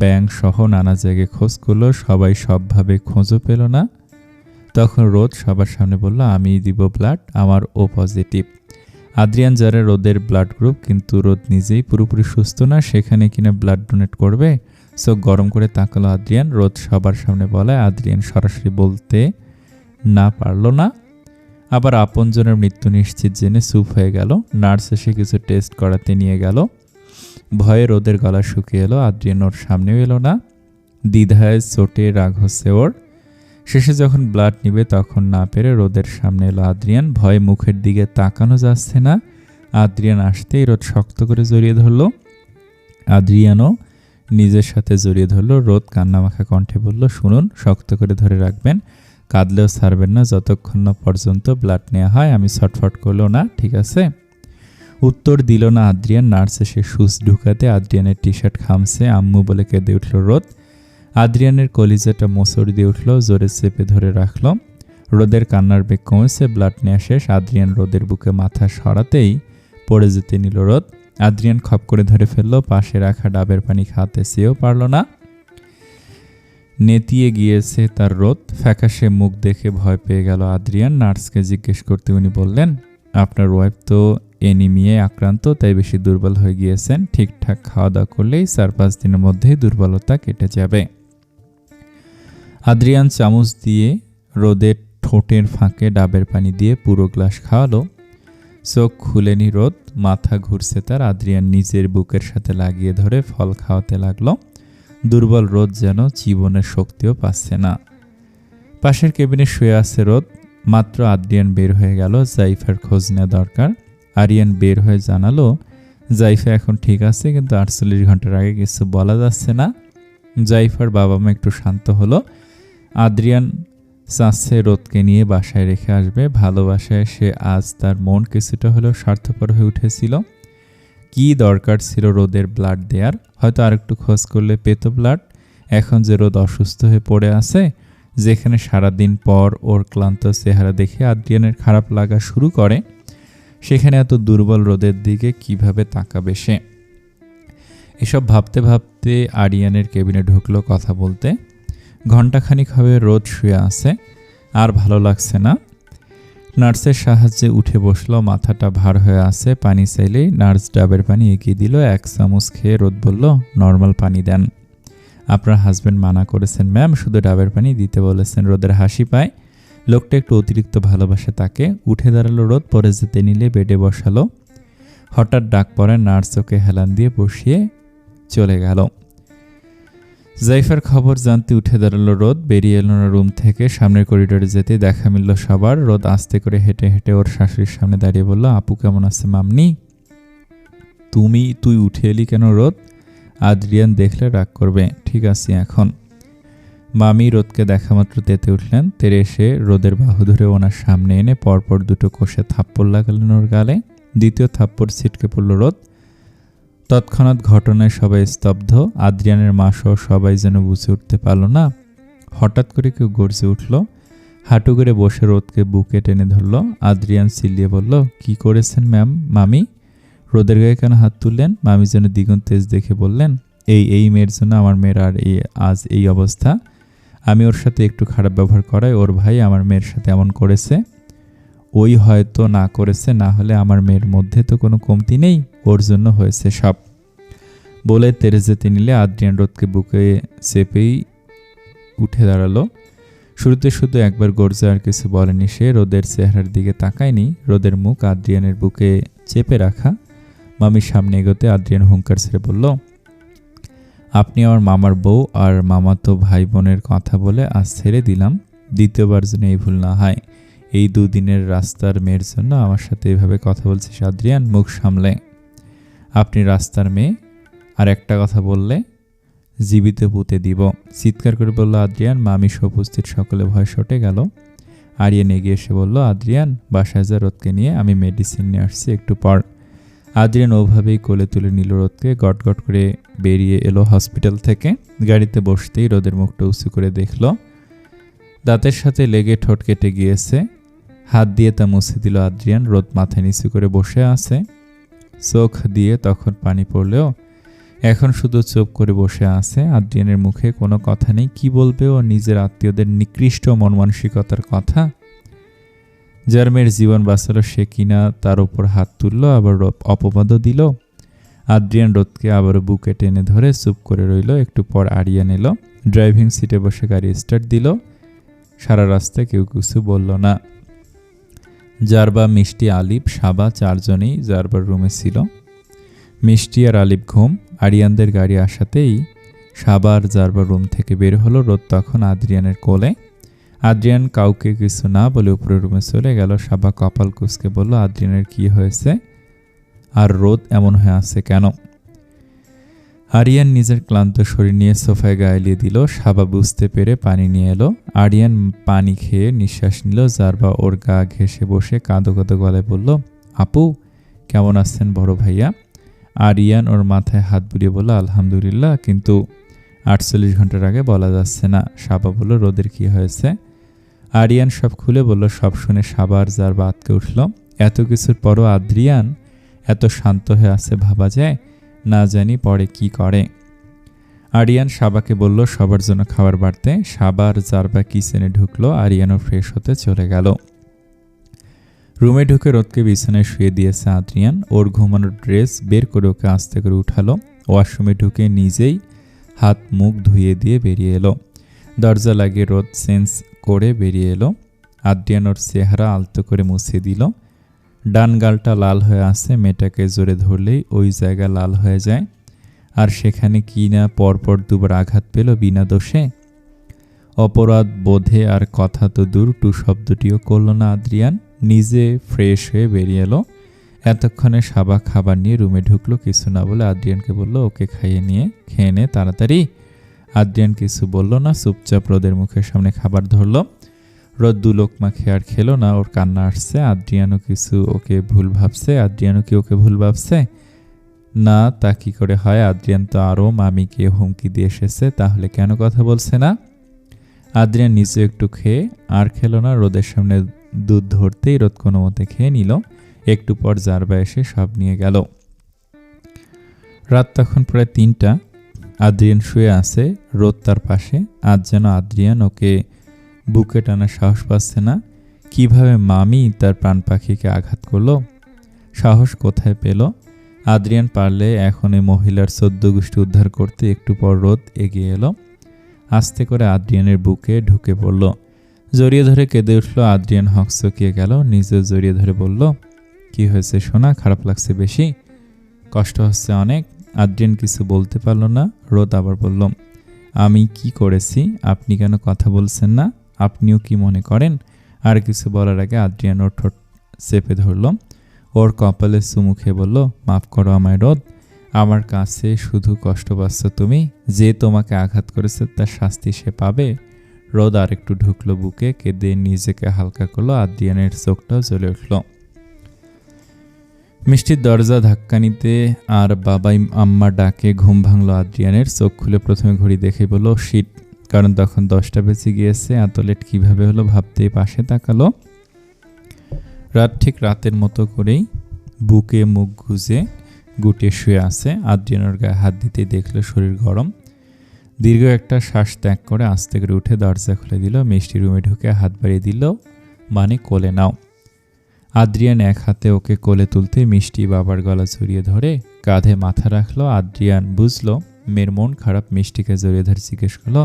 ব্যাংক সহ নানা জায়গায় খোঁজ করলো, সবাই সবভাবে খোঁজও পেল না। তখন রোদ সবার সামনে বলল, আমিই দিব ব্লাড, আমার ও পজিটিভ। আদ্রিয়ান যারা রোদের ব্লাড গ্রুপ, কিন্তু রোদ নিজেই পুরোপুরি সুস্থ না, সেখানে কিনা ব্লাড ডোনেট করবে? চোখ গরম করে তাকালো আদ্রিয়ান। রোদ সবার সামনে বলে, আদ্রিয়ান সরাসরি বলতে না পারল না। আবার আপনজনের মৃত্যু নিশ্চিত জেনে চুপ হয়ে গেল। নার্স এসে কিছু টেস্ট করাতে নিয়ে গেল। ভয়ে রোদের গলা শুকিয়ে এলো। আদ্রিয়ান ওর সামনেও এলো না। দ্বিধায় চোটে রাগ হচ্ছে ওর। শেষে যখন ব্লাড নিবে তখন না পেরে রোদের সামনে এলো আদ্রিয়ান। ভয়ে মুখের দিকে তাকানো যাচ্ছে না। আদ্রিয়ান আসতেই রোদ শক্ত করে জড়িয়ে ধরল। আদ্রিয়ানও নিজের সাথে জড়িয়ে ধরল। রোদ কান্নামাখা কণ্ঠে বলল, শুনুন, শক্ত করে ধরে রাখবেন, কাঁদলেও ছাড়বেন না যতক্ষণ না পর্যন্ত ব্লাড নেওয়া হয়। আমি ছটফট করলো না, ঠিক আছে? উত্তর দিল না আদ্রিয়ান। নার্স এসে সুচ ঢুকাতে আদ্রিয়ানের টি শার্ট খামছে। আম্মু বলে কেঁদে উঠল রোদ। আদ্রিয়ানের কলিজাটা মোচড় দিয়ে উঠল, জোরে চেপে ধরে রাখল। রোদের কান্নার বেগ কমেছে, ব্লাড নেওয়া শেষ। আদ্রিয়ান রোদের বুকে মাথা সরাতেই পড়ে যেতে নিল রোদ। আদ্রিয়ান খপ করে ধরে ফেলল। পাশে রাখা ডাবের পানি খাওয়াতে চেয়েও পারল না। নেতিয়ে গিয়েছে তার রোদ। ফ্যাকাশে মুখ দেখে ভয় পেয়ে গেল আদ্রিয়ান। নার্সকে জিজ্ঞেস করতে উনি বললেন, আপনার ওয়াইফ তো এনিমিয়ায় আক্রান্ত, তাই বেশি দুর্বল হয়ে গিয়েছেন। ঠিকঠাক খাওয়া দাওয়া করলেই 4-5 দিনের মধ্যেই দুর্বলতা কেটে যাবে। আদ্রিয়ান চামচ দিয়ে রোদের ঠোঁটের ফাঁকে ডাবের পানি দিয়ে পুরো গ্লাস খাওয়ালো। চোখ খুলেনি রোদ, মাথা ঘুরছে তার। আদ্রিয়ান নিজের বুকের সাথে লাগিয়ে ধরে ফল খাওয়াতে লাগলো। দুর্বল রোদ যেন জীবনের শক্তিও পাচ্ছে না। পাশের কেবিনে শুয়ে আছে রোদ। মাত্র আদ্রিয়ান বের হয়ে গেল, জাইফার খোঁজ নেওয়া দরকার। আরিয়ান বের হয়ে জানালো, জাইফা এখন ঠিক আছে, কিন্তু 48 ঘন্টার আগে কিছু বলা যাচ্ছে না। জাইফার বাবা মা একটু শান্ত হলো। আদ্রিয়ান চাচ্ছে রোদকে নিয়ে বাসায় রেখে আসবে। ভালোবাসায় সে আজ তার মন কিছুটা হলেও স্বার্থপর হয়ে উঠেছিল। কি দরকার ছিল রোদের ব্লাড দেওয়ার? হয়তো আরেকটু খোঁজ করলে পেত ব্লাড। এখন যে রোদ অসুস্থ হয়ে পড়ে আছে, যেখানে সারাদিন পর ওর ক্লান্ত চেহারা দেখে আদ্রিয়ানের খারাপ লাগা শুরু করে, সেখানে এত দুর্বল রোদের দিকে কিভাবে তাকাবে সে? এসব ভাবতে ভাবতে আরিয়ানের কেবিনে ঢুকলো কথা বলতে। ঘণ্টাখানিক হবে রোদ শুয়ে আছে, আর ভালো লাগছে না। নার্সের সাহায্যে উঠে বসলো। মাথাটা ভার হয়ে আছে। পানি চাইলেই নার্স ডাবের পানি এগিয়ে দিল। 1 চামচ খেয়ে রোদ বলল, নর্মাল পানি দেন। আপনার হাজব্যান্ড মানা করেছেন ম্যাম, শুধু ডাবের পানি দিতে বলেছেন। রোদের হাসি পায়। লোকটা একটু অতিরিক্ত ভালোবাসে তাকে। উঠে দাঁড়ালো রোদ, পরে যেতে নিলে বেডে বসালো। হঠাৎ ডাক পড়ে। নার্স ওকে হেলান দিয়ে বসিয়ে চলে গেল। জাইফার খবর জানতে উঠে দাঁড়ালো রোদ। বেরিয়ে এলো না রুম থেকে। সামনের করিডোরে যেতে দেখা মিলল সবার। রোদ আস্তে করে হেঁটে হেঁটে ওর শাশুড়ির সামনে দাঁড়িয়ে বলল, আপু কেমন আছে মামনি? তুই উঠে এলি কেন রোদ? আদ্রিয়ান দেখলে রাগ করবে। ঠিক আছে এখন। মামি রোদকে দেখা মাত্র তেতে উঠলেন। তেরে এসে রোদের বাহু ধরে ওনার সামনে এনে পরপর 2 কষে থাপ্পড় লাগালেন ওর গালে। দ্বিতীয় থাপ্পড় ছিটকে পড়ল রোদ। তৎক্ষণাৎ ঘটনায় সবাই স্তব্ধ। আদ্রিয়ানের মা সহ সবাই যেন বুঝে উঠতে পারল না। হঠাৎ করে কেউ গর্জে উঠল। হাঁটু করে বসে রোদকে বুকে টেনে ধরল। আদ্রিয়ান চিল্লিয়ে বলল, কি করেছেন ম্যাম? মামি রোদের গায়ে কেন হাত তুললেন? মামি যেন দ্বিগুণ তেজ দেখে বললেন, এই মেয়ের জন্য আমার মেয়ের আর আজ এই অবস্থা। আমি ওর সাথে একটু খারাপ ব্যবহার করায় ওর ভাই আমার মেয়ের সাথে এমন করেছে। ওই হয়তো না করেছে, না হলে আমার মেয়ের মধ্যে তো কোনো কমতি নেই, ওর জন্য হয়েছে সব। বলে তেরে যেতে নিলে আদ্রিয়ান রোদকে বুকে চেপেই উঠে দাঁড়ালো। শুরুতে শুধু একবার গর্জে আর কিছু বলেনি সে। রোদের চেহারার দিকে তাকায়নি। রোদের মুখ আদ্রিয়ানের বুকে চেপে রাখা। মামির সামনে এগোতে আদ্রিয়ান হুঙ্কার ছেড়ে বলল, আপনি আমার মামার বউ আর মামাতো ভাই বোনের কথা বলে আজ ছেড়ে দিলাম। দ্বিতীয়বার যেন এই ভুল না হয়। এই 2 দিনের রাস্তার মেয়ের জন্য আমার সাথে এভাবে কথা বলছিস আদ্রিয়ান? মুখ সামলে। আপনি রাস্তার মেয়ে, আর একটা কথা বললে জীবিত পুঁতে দিব, চিৎকার করে বলল আদ্রিয়ান। মামি সহ উপস্থিত সকলে ভয় সটে গেল। আরিয়ান এগিয়ে এসে বলল, আদ্রিয়ান বাসায় যা, রোদকে নিয়ে আমি মেডিসিন নিয়ে আসছি একটু পর। আদ্রিয়ান ওভাবেই কোলে তুলে নিল রোদকে, গটগট করে বেরিয়ে এলো হসপিটাল থেকে। গাড়িতে বসতেই রোদের মুখটা উঁচু করে দেখল, দাঁতের সাথে লেগে ঠোঁট কেটে গিয়েছে। হাত দিয়ে তা মুছে দিল আদ্রিয়ান। রোদ মাথায় নিচু করে বসে আছে, চোখ দিয়ে তখন পানি পড়লেও এখন শুধু চুপ করে বসে আছে। আদ্রিয়ানের মুখে কোনো কথা নেই। কি বলবে ও নিজের আত্মীয়দের নিকৃষ্ট মন মানসিকতার কথা? যার মেয়ের জীবন বাঁচালো সে কিনা তার উপর হাত তুলল, আবার অপবাদও দিল। আদ্রিয়ান রোদকে আবারও বুকে টেনে ধরে চুপ করে রইল। একটু পর আরিয়ান এলো, ড্রাইভিং সিটে বসে গাড়ি স্টার্ট দিল। সারা রাস্তায় কেউ কিছু বলল না। জারবা, মিষ্টি, আলিফ, সাবা চারজনেই জারবার রুমে ছিল। মিষ্টি আর আলিফ ঘুম। আরিয়ানদের গাড়ি আসাতেই সাবা আর জারবার রুম থেকে বের হলো। রোদ তখন আদ্রিয়ানের কোলে। আদ্রিয়ান কাউকে কিছু না বলে উপরের রুমে চলে গেল। সাবা কপাল কুঁচকে বলল, আদ্রিয়ানের কি হয়েছে আর রোদ এমন হয়ে আছে কেন? আরিয়ান নিজের ক্লান্ত শরীর নিয়ে সোফায় গায়ে দিল। সাবা বুঝতে পেরে পানি নিয়ে এলো। আরিয়ান পানি খেয়ে নিঃশ্বাস নিল। জারবা ওর গা ঘেঁষে বসে কাঁদো কাঁদো গলায় বলল, আপু কেমন আছেন বড় ভাইয়া? আরিয়ান ওর মাথায় হাত বুলিয়ে বলল, আলহামদুলিল্লাহ, কিন্তু 48 ঘন্টার আগে বলা যাচ্ছে না। সাবা বলল, রোদের কি হয়েছে? আরিয়ান সব খুলে বলল। সব শুনে সাবা আর জারবা আটকে উঠল। এত কিছুর পরও আদ্রিয়ান এত শান্ত হয়ে আছে ভাবা যায়, না জানি পরে কি করে। আরিয়ান সাবাকে বলল সবার জন্য খাবার বাড়তে। সাবা আর জারবা কিচেনে ঢুকলো। আরিয়ানও ফ্রেশ হতে চলে গেল। রুমে ঢুকে রোদকে বিছানায় শুয়ে দিয়েছে আদ্রিয়ান। ওর ঘুমানোর ড্রেস বের করে ওকে আস্তে করে উঠালো। ওয়াশরুমে ঢুকে নিজেই হাত মুখ ধুয়ে দিয়ে বেরিয়ে এলো। দরজা লাগিয়ে রোদ চেঞ্জ করে বেরিয়ে এলো। আদ্রিয়ান ওর চেহারা আলতো করে মুছে দিল। ডান গালটা লাল হয়ে আছে, মেয়েটাকে জোরে ধরলেই ওই জায়গা লাল হয়ে যায়। আর সেখানে কি না পরপর দুবার আঘাত পেল বিনা দোষে। অপরাধ বোধে আর কথা তো দূর, টু শব্দটিও করল না আদ্রিয়ান। নিজে ফ্রেশ হয়ে বেরিয়ে এলো। এতক্ষণে সাবা খাবার নিয়ে রুমে ঢুকলো। কিছু না বলে আদ্রিয়ানকে বলল, ওকে খেয়ে নে তাড়াতাড়ি। আদ্রিয়ান কিছু বলল না, চুপচাপ রোদের মুখের সামনে খাবার ধরল। রোদ 2 লোকমা খেয়ে আর খেলো না। ওর কান্না আসছে। আদ্রিয়ানও কিছু ওকে ভুল ভাবছে। আদ্রিয়ানও কি ওকে ভুল ভাবছে? না, তা কি করে হয়? আদ্রিয়ান তো আরও মামিকে হুমকি দিয়ে এসেছে, তাহলে কেন কথা বলছে না? আদ্রিয়ান নিজে একটু খেয়ে আর খেলো না। রোদের সামনে দুধ ধরতেই রোদ কোনো মতে খেয়ে নিল। একটু পর জারবা এসে সব নিয়ে গেল। রাত তখন প্রায় 3টা। আদ্রিয়ান শুয়ে আছে, রোদ তার পাশে। আজ যেন আদ্রিয়ান ওকে বুকে টানার সাহস পাচ্ছে না। কিভাবে মামি তার প্রাণ পাখিকে আঘাত করলো? সাহস কোথায় পেল? আদ্রিয়ান পারলে এখন এই মহিলার 14 গোষ্ঠী উদ্ধার করতে। একটু পর রোদ এগিয়ে এলো, আস্তে করে আদ্রিয়ানের বুকে ঢুকে পড়ল। জড়িয়ে ধরে কেঁদে উঠল। আদ্রিয়ান হকচকিয়ে গেল। নিজে জড়িয়ে ধরে বলল, কি হয়েছে সোনা? খারাপ লাগছে বেশি? কষ্ট হচ্ছে অনেক? আদ্রিয়ান কিছু বলতে পারল না। রোদ আবার বলল, আমি কি করেছি? আপনি কেন কথা বলছেন না? আপনিও কি মনে করেন? আর কিছু বলার আগে আদ্রিয়ান ওর ঠোঁট চেপে ধরল। ওর কপালে চুমু খেয়ে বলল, মাফ করো আমায় রোদ, আমার কাছে শুধু কষ্ট পাচ্ছ তুমি। যে তোমাকে আঘাত করেছে তার শাস্তি সে পাবে। রোদ আর একটু ঢুকলো বুকে, কেঁদে নিজেকে হালকা করলো। আদ্রিয়ানের চোখটাও জ্বলে উঠল। মিষ্টির দরজা ধাক্কা নিতে আর বাবাই আম্মা ডাকে ঘুম ভাঙলো আদ্রিয়ানের। চোখ খুলে প্রথমে ঘড়ি দেখে বলল, শিট, কারণ তখন 10টা বেজে গিয়েছে। এত লেট কীভাবে হলো ভাবতেই পাশে তাকালো। রাত ঠিক রাতের মতো করেই বুকে মুখ গুটিয়ে শুয়ে আছে। আদ্রিয়ানের গায়ে হাত দিতে দেখলো শরীর গরম। দীর্ঘ একটা শ্বাস ত্যাগ করে আস্তে করে উঠে দরজা খুলে দিল। মিষ্টি রুমে ঢুকে হাত বাড়িয়ে দিল, মানে কোলে নাও। আদ্রিয়ান এক হাতে ওকে কোলে তুলতে মিষ্টি বাবার গলা জড়িয়ে ধরে কাঁধে মাথা রাখলো। আদ্রিয়ান বুঝলো মেয়ের মন খারাপ। মিষ্টিকে জড়িয়ে ধরে জিজ্ঞেস করলো,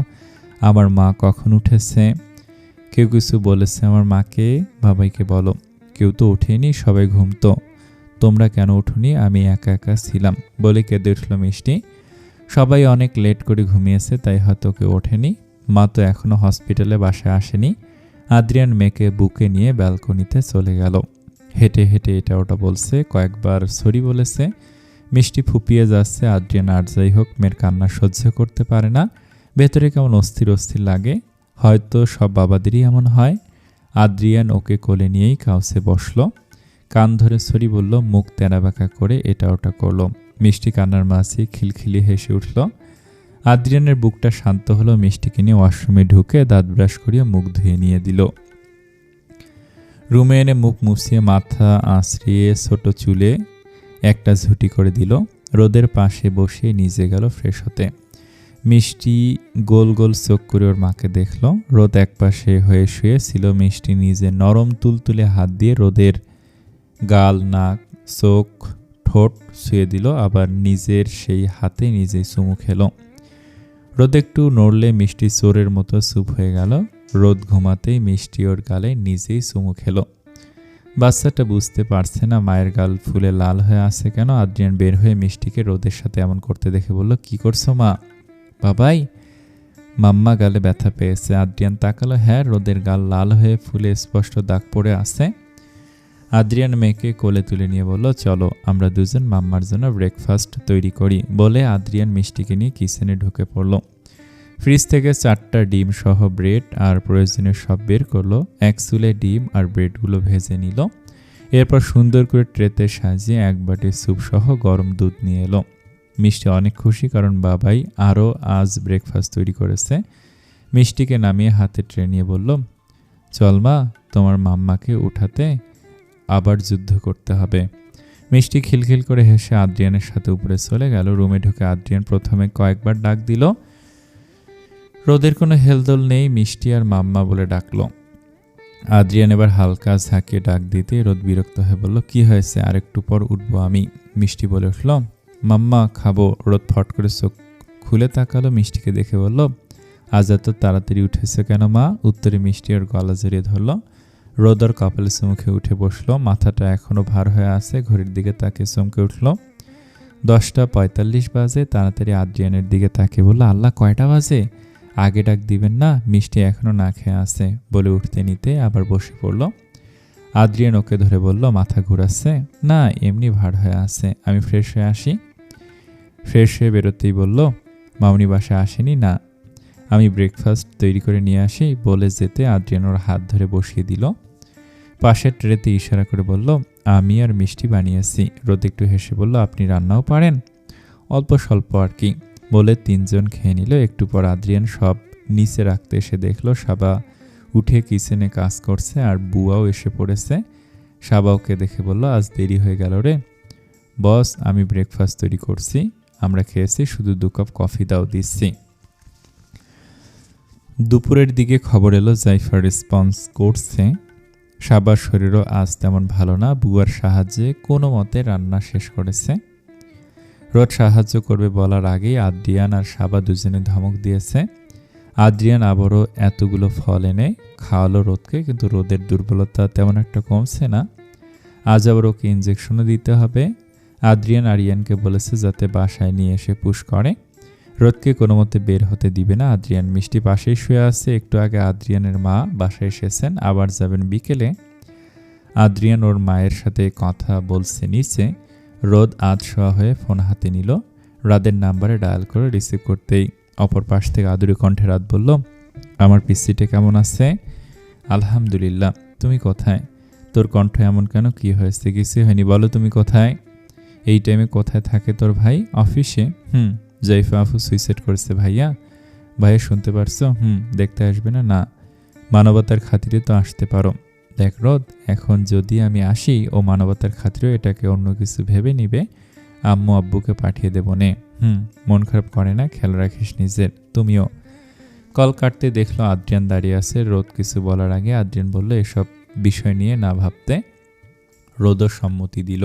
আমার মা কখন উঠেছে? কেউ কিছু বলেছে আমার মাকে? বাবাইকে বলো। কেউ তো ওঠেনি, সবাই ঘুমতো। তোমরা কেন ওঠোনি? আমি একা একা ছিলাম বলে কেঁদে উঠল মিষ্টি। সবাই অনেক লেট করে ঘুমিয়েছে, তাই হয়তো কেউ ওঠেনি। মা তো এখনো হসপিটালে বাসায় আসেনি। আদ্রিয়ান মেয়েকে বুকে নিয়ে ব্যালকনিতে চলে গেল। হেঁটে হেঁটে এটা ওটা বলছে, কয়েকবার সরি বলেছে। মিষ্টি ফুপিয়ে যাচ্ছে। আদ্রিয়ান আর যাই হোক মেয়ের কান্না সহ্য করতে পারে না। ভেতরে কেমন অস্থির অস্থির লাগে। হয়তো সব বাবাদেরই এমন হয়। আদ্রিয়ান ওকে কোলে নিয়েই কাউসে বসলো। কান ধরে সরি বলল, মুখ তেড়াবাঁকা করে এটা ওটা করলো। মিষ্টি কান্নার মাঝে খিলখিলি হেসে উঠল। আদ্রিয়ানের বুকটা শান্ত হলো। মিষ্টিকে নিয়ে ওয়াশরুমে ঢুকে দাঁত ব্রাশ করিয়ে মুখ ধুয়ে নিয়ে দিল। রুমে এনে মুখ মুছিয়ে মাথা আঁচড়িয়ে ছোট চুলে একটা ঝুঁটি করে দিল। রোদের পাশে বসে নিজে গেল ফ্রেশ হতে। মিষ্টি গোল গোল চোখ করে ওর মাকে দেখল। রোদ একপাশে হয়ে শুয়েছিল। মিষ্টি নিজে নরম তুলতুলে হাত দিয়ে রোদের গাল, নাক, চোখ, ঠোঁট ছুঁয়ে দিল। আবার নিজের সেই হাতে নিজেই চুমু খেল। রোদ একটু নড়লে মিষ্টি চোরের মতো চুপ হয়ে গেল। রোদ ঘুমাতেই মিষ্টি ওর গালে নিজেই চুমু খেল। বাচ্চাটা বুঝতে পারছে না মায়ের গাল ফুলে লাল হয়ে আছে কেন। আদ্রিয়ান বের হয়ে মিষ্টিকে রোদের সাথে এমন করতে দেখে বলল, কি করছো মা? বাবাই, মাম্মা গালে ব্যথা পেয়েছে। আদ্রিয়ান তাকালো। হ্যাঁ, রোদের গাল লাল হয়ে ফুলে স্পষ্ট দাগ পড়ে আছে। আদ্রিয়ান মেয়েকে কোলে তুলে নিয়ে বলল, চলো আমরা দুজন মাম্মার জন্য ব্রেকফাস্ট তৈরি করি। বলে আদ্রিয়ান মিষ্টিকে নিয়ে কিচেনে ঢুকে পড়ল। ফ্রিজ থেকে 4টা ডিম সহ ব্রেড আর প্রয়োজনীয় সব বের করলো। এক চুলে ডিম আর ব্রেডগুলো ভেজে নিল। এরপর সুন্দর করে ট্রেতে সাজিয়ে এক বাটি স্যুপ সহ গরম দুধ নিয়ে এলো। মিষ্টি অনেক খুশি, কারণ বাবাই আরও আজ ব্রেকফাস্ট তৈরি করেছে। মিষ্টিকে নামিয়ে হাতে ট্রে নিয়ে বলল, চল মা, তোমার মাম্মাকে উঠাতে আবার যুদ্ধ করতে হবে। মিষ্টি খিলখিল করে হেসে আদ্রিয়ানের সাথে উপরে চলে গেল। রুমে ঢুকে আদ্রিয়ান প্রথমে কয়েকবার ডাক দিল। রোদের কোনো হেলদোল নেই। মিষ্টি আর মাম্মা বলে ডাকলো। আদ্রিয়ান এবার হালকা ঝাঁকিয়ে ডাক দিতে রোদ বিরক্ত হয়ে বলল, কি হয়েছে? আর একটু পর উঠবো আমি। মিষ্টি বলে উঠল, মাম্মা খাবো। রোদ ফট করে চোখ খুলে তাকালো। মিষ্টিকে দেখে বলল, আজ এত তাড়াতাড়ি উঠেছে কেন মা? উত্তরে মিষ্টি ওর গলা জড়িয়ে ধরল। রোদ ওর কপালে চমকে উঠে বসলো। মাথাটা এখনো ভার হয়ে আছে। ঘড়ির দিকে তাকে চমকে উঠল। 10:45 বাজে। তাড়াতাড়ি আদ্রিয়ানের দিকে তাকে বলল, আল্লাহ, কয়টা বাজে? আগে ডাক দিবেন না? মিষ্টি এখনো না খেয়ে আছে বলে উঠতে নিতে আবার বসে পড়ল। আদ্রিয়ান ওকে ধরে বলল, মাথা ঘুরাচ্ছে? না, এমনি ভার হয়ে আছে, আমি ফ্রেশ হয়ে আসি। ফ্রেশ হয়ে বেরোতেই বলল, মামনি বাসায় আসেনি? না, আমি ব্রেকফাস্ট তৈরি করে নিয়ে আসি। বলে যেতে আদ্রিয়ান ওর হাত ধরে বসিয়ে দিল। পাশের ট্রেতে ইশারা করে বলল, আমি আর মিষ্টি বানিয়েছি। রোদ একটু হেসে বলল, আপনি রান্নাও পারেন? অল্প স্বল্প আর কি। বলে 3জন খেয়ে নিল। একটু পর আদ্রিয়ান সব নিচে রাখতে এসে দেখলো সাবা উঠে কিচেনে কাজ করছে আর বুয়াও এসে পড়েছে। সাবা ওকে দেখে বলল, আজ দেরি হয়ে গেল রে। বস, আমি ব্রেকফাস্ট তৈরি করছি, আমরা খেয়েছি, শুধু 2 কাপ কফি দাও, দিচ্ছি। দুপুরের দিকে খবর এলো জাইফার রেসপন্স করছে। সাবার শরীরও আজ তেমন ভালো না। বুয়ার সাহায্যে কোনো মতে রান্না শেষ করেছে। রোদ সাহায্য করবে বলার আগেই আদ্রিয়ান আর সাবা দুজনে ধমক দিয়েছে। আদ্রিয়ান আবারও এতগুলো ফল এনে খাওয়ালো রোদকে, কিন্তু রোদের দুর্বলতা তেমন একটা কমছে না। আজ আবার ওকে ইঞ্জেকশনও দিতে হবে। আদ্রিয়ান আরিয়ানকে বলেছে যাতে বাসায় নিয়ে এসে পুশ করে। রোদকে কোনো মতে বের হতে দিবে না। আদ্রিয়ান মিষ্টি পাশেই শুয়ে আছে। একটু আগে আদ্রিয়ানের মা বাসায় এসেছেন, আবার যাবেন বিকেলে। আদ্রিয়ান ওর মায়ের সাথে কথা বলছে নিচে। রোদ আধশোয়া হয়ে ফোন হাতে নিল। রাদের নাম্বারে ডায়াল করে রিসিভ করতেই অপর পাশ থেকে আদুরি কণ্ঠে রাত বলল, আমার পিসিটা কেমন আছে? আলহামদুলিল্লাহ। তুমি কোথায়? তোর কণ্ঠ এমন কেন? কি হয়েছে? কিছু হয়নি, বলো তুমি কোথায়? এই টাইমে কোথায় থাকে তোর ভাই? অফিসে। জাইফা আফু সুইসাইড করেছে ভাইয়া। ভাইয়া শুনতে পারছো? দেখতে আসবে না? না, মানবতার খাতিরে তো আসতে পারো। দেখ রোদ, এখন যদি আমি আসি, ও মানবতার খাতিরেও এটাকে অন্য কিছু ভেবে নিবে। আম্মু আব্বুকে পাঠিয়ে দেবো নে। মন খারাপ করে না, খেয়াল রাখিস নিজের। তুমিও। কল কাটতে দেখলো আদ্রিয়ান দাঁড়িয়ে আছে। রোদ কিছু বলার আগে আদ্রিয়ান বলল, এসব বিষয় নিয়ে না ভাবতে। রোদও সম্মতি দিল।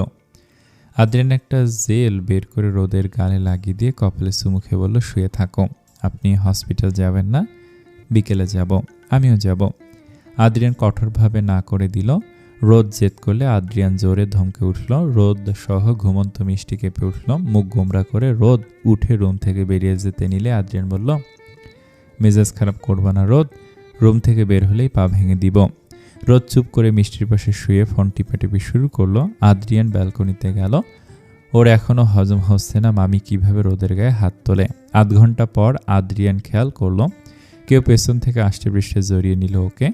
আদ্রিয়ান একটা জেল বের করে রোদের গালে লাগিয়ে দিয়ে কপালে চুমুখে বলল, শুয়ে থাকো। আপনি হসপিটাল যাবেন না? বিকেলে যাব। আমিও যাব। আদ্রিয়ান কঠোরভাবে না করে দিল। রোদ জেদ করলে আদ্রিয়ান জোরে ধমকে উঠল। রোদ সহ ঘুমন্ত মিষ্টি কেঁপে উঠল। মুখ গোমরা করে রোদ উঠে রুম থেকে বেরিয়ে যেতে নিলে আদ্রিয়ান বলল, মেজাজ খারাপ করবা না রোদ, রুম থেকে বের হলেই পা ভেঙে দিব। রোদ চুপ করে মিষ্টির পাশে শুয়ে ফোন টিপাটিপি শুরু করলো। আদ্রিয়ান ব্যালকনিতে গেল। ওর এখনও হজম হচ্ছে না মামি কিভাবে রোদের গায়ে হাত তোলে। আধ ঘন্টা পর আদ্রিয়ান খেয়াল করলো কেউ পেছন থেকে আষ্টে পৃষ্ঠে জড়িয়ে নিল ওকে।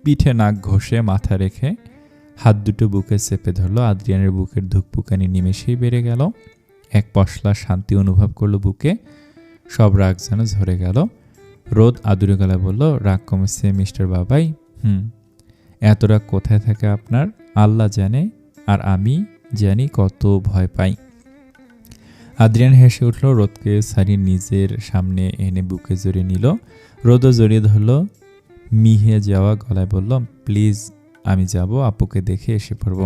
পিঠে নাক ঘষে মাথা রেখে হাত দুটো বুকে চেপে ধরলো। আদ্রিয়ানের বুকের ধুকপুকানি নিমেষেই বেড়ে গেল। এক পশলা শান্তি অনুভব করলো বুকে। সব রাগ যেন ঝরে গেল। রোদ আদুরে গলায় বলল, রাগ কমেছে মিস্টার বাবাই? এত রাগ কোথায় থাকে আপনার? আল্লাহ জানে, আর আমি জানি কত ভয় পাই। আদ্রিয়ান হেসে উঠল, রোদকে ছাড়িয়ে নিজের সামনে এনে বুকে জড়িয়ে নিল। রোদও জড়িয়ে ধরল। মিহে যাওয়া গলায় বলল, প্লিজ আমি যাব, আপুকে দেখে এসে পড়ব।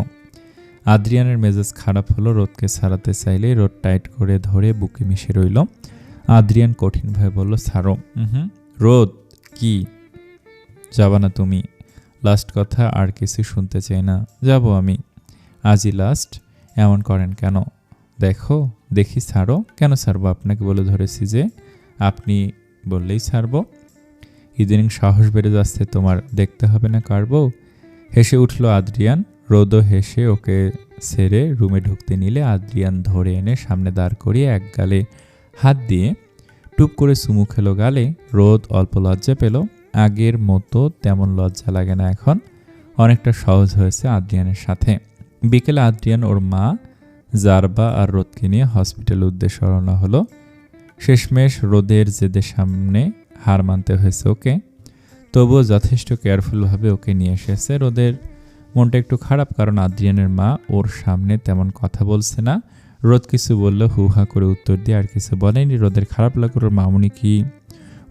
আদ্রিয়ানের মেজাজ খারাপ হলো। রোদকে ছাড়াতে চাইলে রোদ টাইট করে ধরে বুকে মিশে রইল। আদ্রিয়ান কঠিনভাবে বলল, ছাড়ো। রোদ, কি যাবা না তুমি? লাস্ট কথা আর কিছু শুনতে চাই না। যাব আমি, আজই লাস্ট। এমন করেন কেন? দেখি ছাড়ো। কেন ছাড়বো? আপনাকে বলে ধরেছি যে আপনি বললেই ছাড়বো। ইদানিং সাহস বেড়ে যাচ্ছে তোমার, দেখতে হবে না কারবো? হেসে উঠল আদ্রিয়ান। রোদও হেসে ওকে ছেড়ে রুমে ঢুকতে নিলে আদ্রিয়ান ধরে এনে সামনে দাঁড় করিয়ে এক গালে হাত দিয়ে টুপ করে চুমু খেলো গালে। রোদ অল্প লজ্জা পেল। আগের মতো তেমন লজ্জা লাগে না এখন, অনেকটা সহজ হয়েছে আদ্রিয়ানের সাথে। বিকেলে আদ্রিয়ান ওর মা জারবা আর রোদকে নিয়ে হসপিটালের উদ্দেশ্যে রওনা হলো। শেষমেশ রোদের জেদের সামনে হার মানতে হয়েছে ওকে, তবুও যথেষ্ট কেয়ারফুলভাবে ওকে নিয়ে এসেছে। রোদের মনটা একটু খারাপ, কারণ আদ্রিয়ানের মা ওর সামনে তেমন কথা বলছে না। রোদ কিছু বললো হু-হা করে উত্তর দিয়ে আর কিছু বলেনি। রোদের খারাপ লাগলো, ওর মামুনি কি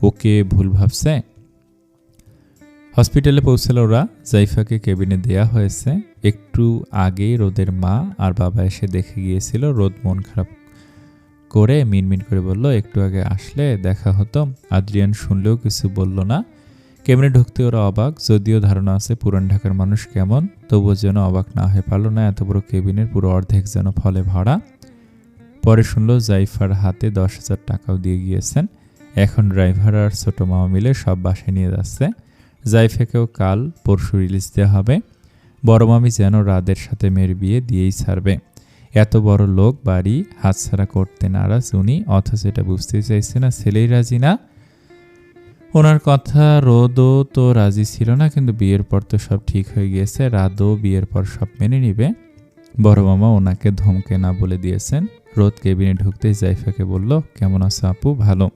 ওকে ভুল ভাবছে। হসপিটালে পৌঁছালো ওরা। জাইফাকে কেবিনে দেয়া হয়েছে। একটু আগেই রোদের মা আর বাবা এসে দেখে গিয়েছিল। রোদ মন খারাপ করে মিনমিন করে বলল, একটু আগে আসলে দেখা হতো। আদ্রিয়ান শুনলেও কিছু বলল না। কেবিনে ঢুকতে ওরা অবাক, যদিও ধারণা আছে পুরান ঢাকার মানুষ কেমন, তবুও যেন অবাক না হয়ে পারল না। এত বড় কেবিনের পুরো অর্ধেক যেন ফলে ভরা। পরে শুনলো জাইফার হাতে 10,000 টাকাও দিয়ে গিয়েছেন। এখন ড্রাইভার আর ছোট মামা মিলে সব বাসায় নিয়ে যাচ্ছে। জাইফাকেও কাল পরশু রিলিজ দেওয়া হবে। বড় মামি যেন রাদের সাথে মেয়ের বিয়ে দিয়েই ছাড়বে। এত বড় লোক বাড়ি হাতছাড়া করতে নারাজ উনি, অথচ এটা বুঝতেই চাইছে না ছেলেই রাজি না। ওনার কথা রোদও তো রাজি ছিল না, কিন্তু বিয়ের পর তো সব ঠিক হয়ে গিয়েছে। রাদও বিয়ের পর সব মেনে নিবে। বড় মামা ওনাকে ধমকে না বলে দিয়েছেন। রোদ কেবিনে ঢুকতেই জাইফাকে বলল, কেমন আছো আপু? ভালো।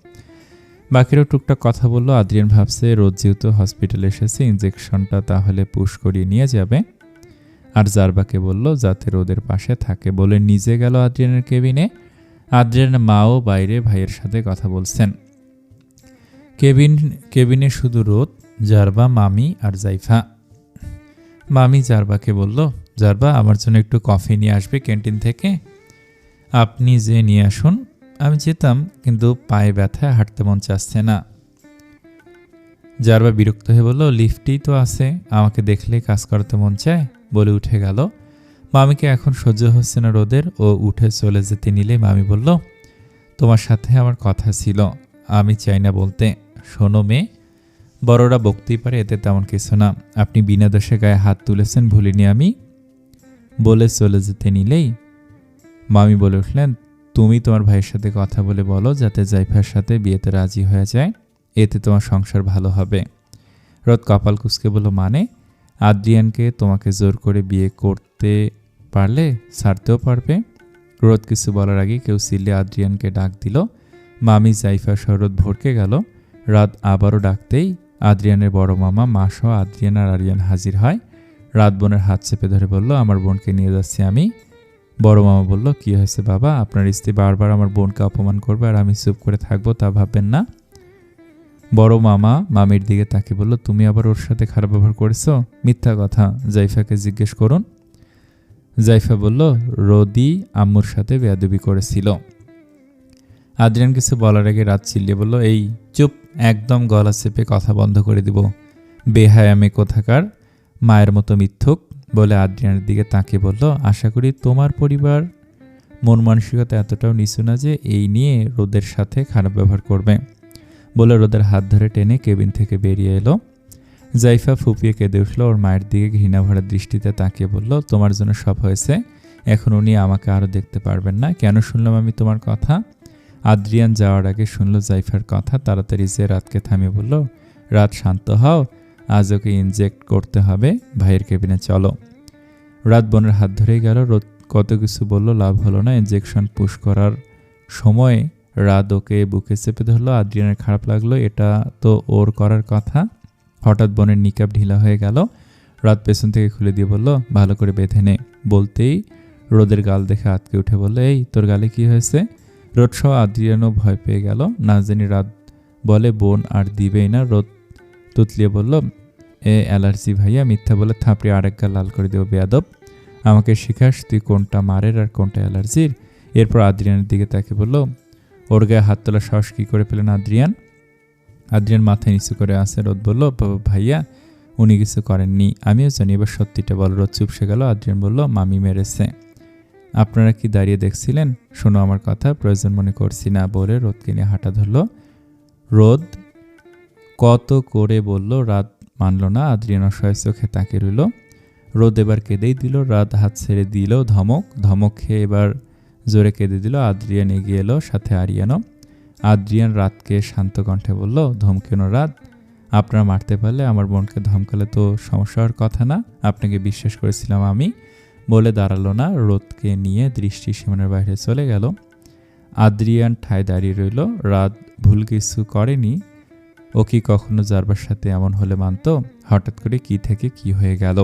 বাকিরও টুকটাক কথা বলল। আদ্রিয়ান ভাবছে রোদ যেহেতু হসপিটালে এসেছে, ইঞ্জেকশনটা তাহলে পুশ করিয়ে নিয়ে যাবে। আর জারবাকে বলল যাতে রোদের পাশে থাকে বলে নিজে গেল আদ্রিয়ানের কেবিনে। আদ্রিয়ানের মাও বাইরে ভাইয়ের সাথে কথা বলছেন। কেবিনে শুধু রোদ, জারবা, মামি আর জাইফা। মামি জারবাকে বলল, জারবা আমার জন্য একটু কফি নিয়ে আসবে ক্যান্টিন থেকে। আপনি যে নিয়ে আসুন। আমি যেতাম, কিন্তু পায়ে ব্যথায় হাঁটতে মন চাচ্ছে না। জারবা বিরক্ত হয়ে বলল, লিফটেই তো আছে, আমাকে দেখলে কাজ করতে মন চায় বলে উঠে গেল। মামিকে এখন সহ্য হচ্ছে না রোদের। ও উঠে চলে যেতে নিলে মামি বলল, তোমার সাথে আমার কথা ছিল, আমি চাই না বলতে। শোনো মেয়ে, বড়রা বকতেই পারে, এতে তেমন কিছু না। আপনি বিনা দোষে গায়ে হাত তুলেছেন, ভুলিনি আমি। বলে চলে যেতে নিলেই মামি বলে উঠলেন, তুমি তোমার ভাইয়ের সাথে কথা বলে বলো যাতে জাইফার সাথে বিয়েতে রাজি হয়ে যায়, এতে তোমার সংসার ভালো হবে। রোদ কপাল কুঁচকে বলল, মানে? আদ্রিয়ানকে তোমাকে জোর করে বিয়ে করতে পারলে ছাড়তেও পারবে। রোদ কিছু বলার আগে কেউ চিল্লে আদ্রিয়ানকে ডাক দিল। মামি, জাইফা সহ রোদ ভড়কে গেল। রাত আবারও ডাকতেই আদ্রিয়ানের বড় মামা মাসহ আদ্রিয়ান আর আরিয়ান হাজির হয়। রাত বোনের হাত চেপে ধরে বলল, আমার বোনকে নিয়ে যাচ্ছি আমি। বড় মামা বলল, কি হয়েছে বাবা? আপনার স্ত্রী বারবার আমার বোনকে অপমান করবে আর আমি চুপ করে থাকবো তা ভাববেন না। বড় মামা মামির দিকে তাকে বলল, তুমি আবার ওর সাথে খারাপ ব্যবহার করেছো? মিথ্যা কথা, জাইফাকে জিজ্ঞেস করুন। জাইফা বলল, রোদি আম্মুর সাথে বেয়াদবি করেছিল। আদ্রিয়ান কিছু বলার আগে রাত চিল্লিয়ে বলল, এই চুপ, একদম গলা চেপে কথা বন্ধ করে দিব, বেহায়ামে কোথাকার, মায়ের মতো মিথ্যুক। বলে আদ্রিয়ানের দিকে তাকে বলল, আশা করি তোমার পরিবার মন মানসিকতা এতটাও নিচু না যে এই নিয়ে রোদের সাথে খারাপ ব্যবহার করবে। বলে রোদের হাত ধরে টেনে কেবিন থেকে বেরিয়ে এলো। জাইফা ফুপিয়ে কেঁদে উঠল। ওর মায়ের দিকে ঘৃণা ভরা দৃষ্টিতে তাকিয়ে বলল, তোমার জন্য সব হয়েছে, এখন উনি আমাকে আরও দেখতে পারবেন না। কেন শুনলাম আমি তোমার কথা? আদ্রিয়ান যাওয়ার আগে শুনল জাইফার কথা। তাড়াতাড়ি যে রাতকে থামিয়ে বলল, রাত শান্ত হও, আজ ওকে ইনজেক্ট করতে হবে, ভাইয়ের কেবিনে চলো। রাত বোনের হাত ধরেই গেল। রোদ কত কিছু বলল, লাভ হলো না। ইনজেকশন পুশ করার সময় রাত ওকে বুকে চেপে ধরলো। আদ্রিয়ানের খারাপ লাগলো, এটা তো ওর করার কথা। হঠাৎ বোনের নিকাব ঢিলা হয়ে গেল। রাত পেছন থেকে খুলে দিয়ে বলল, ভালো করে বেঁধে নে। বলতেই রোদের গাল দেখে আতকে উঠে বলল, এই তোর গালে কি হয়েছে? রোদ সহ আদ্রিয়ানও ভয় পেয়ে গেল। না জানি রাত বলে বোন আর দিবেই না। রোদ তুতলিয়ে বলল, অ্যালার্জি ভাইয়া। মিথ্যা বলে থাপড়ে আরেক গাল লাল করে দেবো বেয়াদব। আমাকে শিখাস তুই কোনটা মারের আর কোনটা অ্যালার্জির? এরপর আদ্রিয়ানের দিকে তাকে বলল, ওর গায়ে হাত তোলার সাহস কী করে পেলেন আদ্রিয়ান? আদ্রিয়ান মাথায় নিচু করে আসে। রোদ বলল, ভাইয়া উনি কিছু করেননি, আমিও জানি, এবার সত্যিটা বল। রোদ চুপসে গেল। আদ্রিয়ান বলল, মামি মেরেছে। আপনারা কি দাঁড়িয়ে দেখছিলেন? শোনো আমার কথা, প্রয়োজন মনে করছি না বলে রোদকে নিয়ে হাঁটা ধরল। রোদ কত করে বলল, রাত মানল না। আদ্রিয়ান অসহায় চোখে তাকে রইল। রোদ এবার কেঁদেই দিল। রাত হাত ছেড়ে দিল। ধমক খেয়ে এবার জোরে কেঁদে দিল। আদ্রিয়ান এগিয়ে এলো, সাথে আরিয়ানও। আদ্রিয়ান রাতকে শান্ত কণ্ঠে বলল, ধমকেন রাত, আপনারা মারতে পারলে আমার বোনকে ধমকালে তো সমস্যা হওয়ার কথা না। আপনাকে বিশ্বাস করেছিলাম আমি। বলে দাঁড়ালো না। রোদকে নিয়ে দৃষ্টি সীমানার বাইরে চলে গেল। আদ্রিয়ান ঠায় দাঁড়িয়ে রইল। রাত ভুল কিছু করেনি। ও কি কখনো জারবার সাথে এমন হলে মানত? হঠাৎ করে কি থেকে কি হয়ে গেল।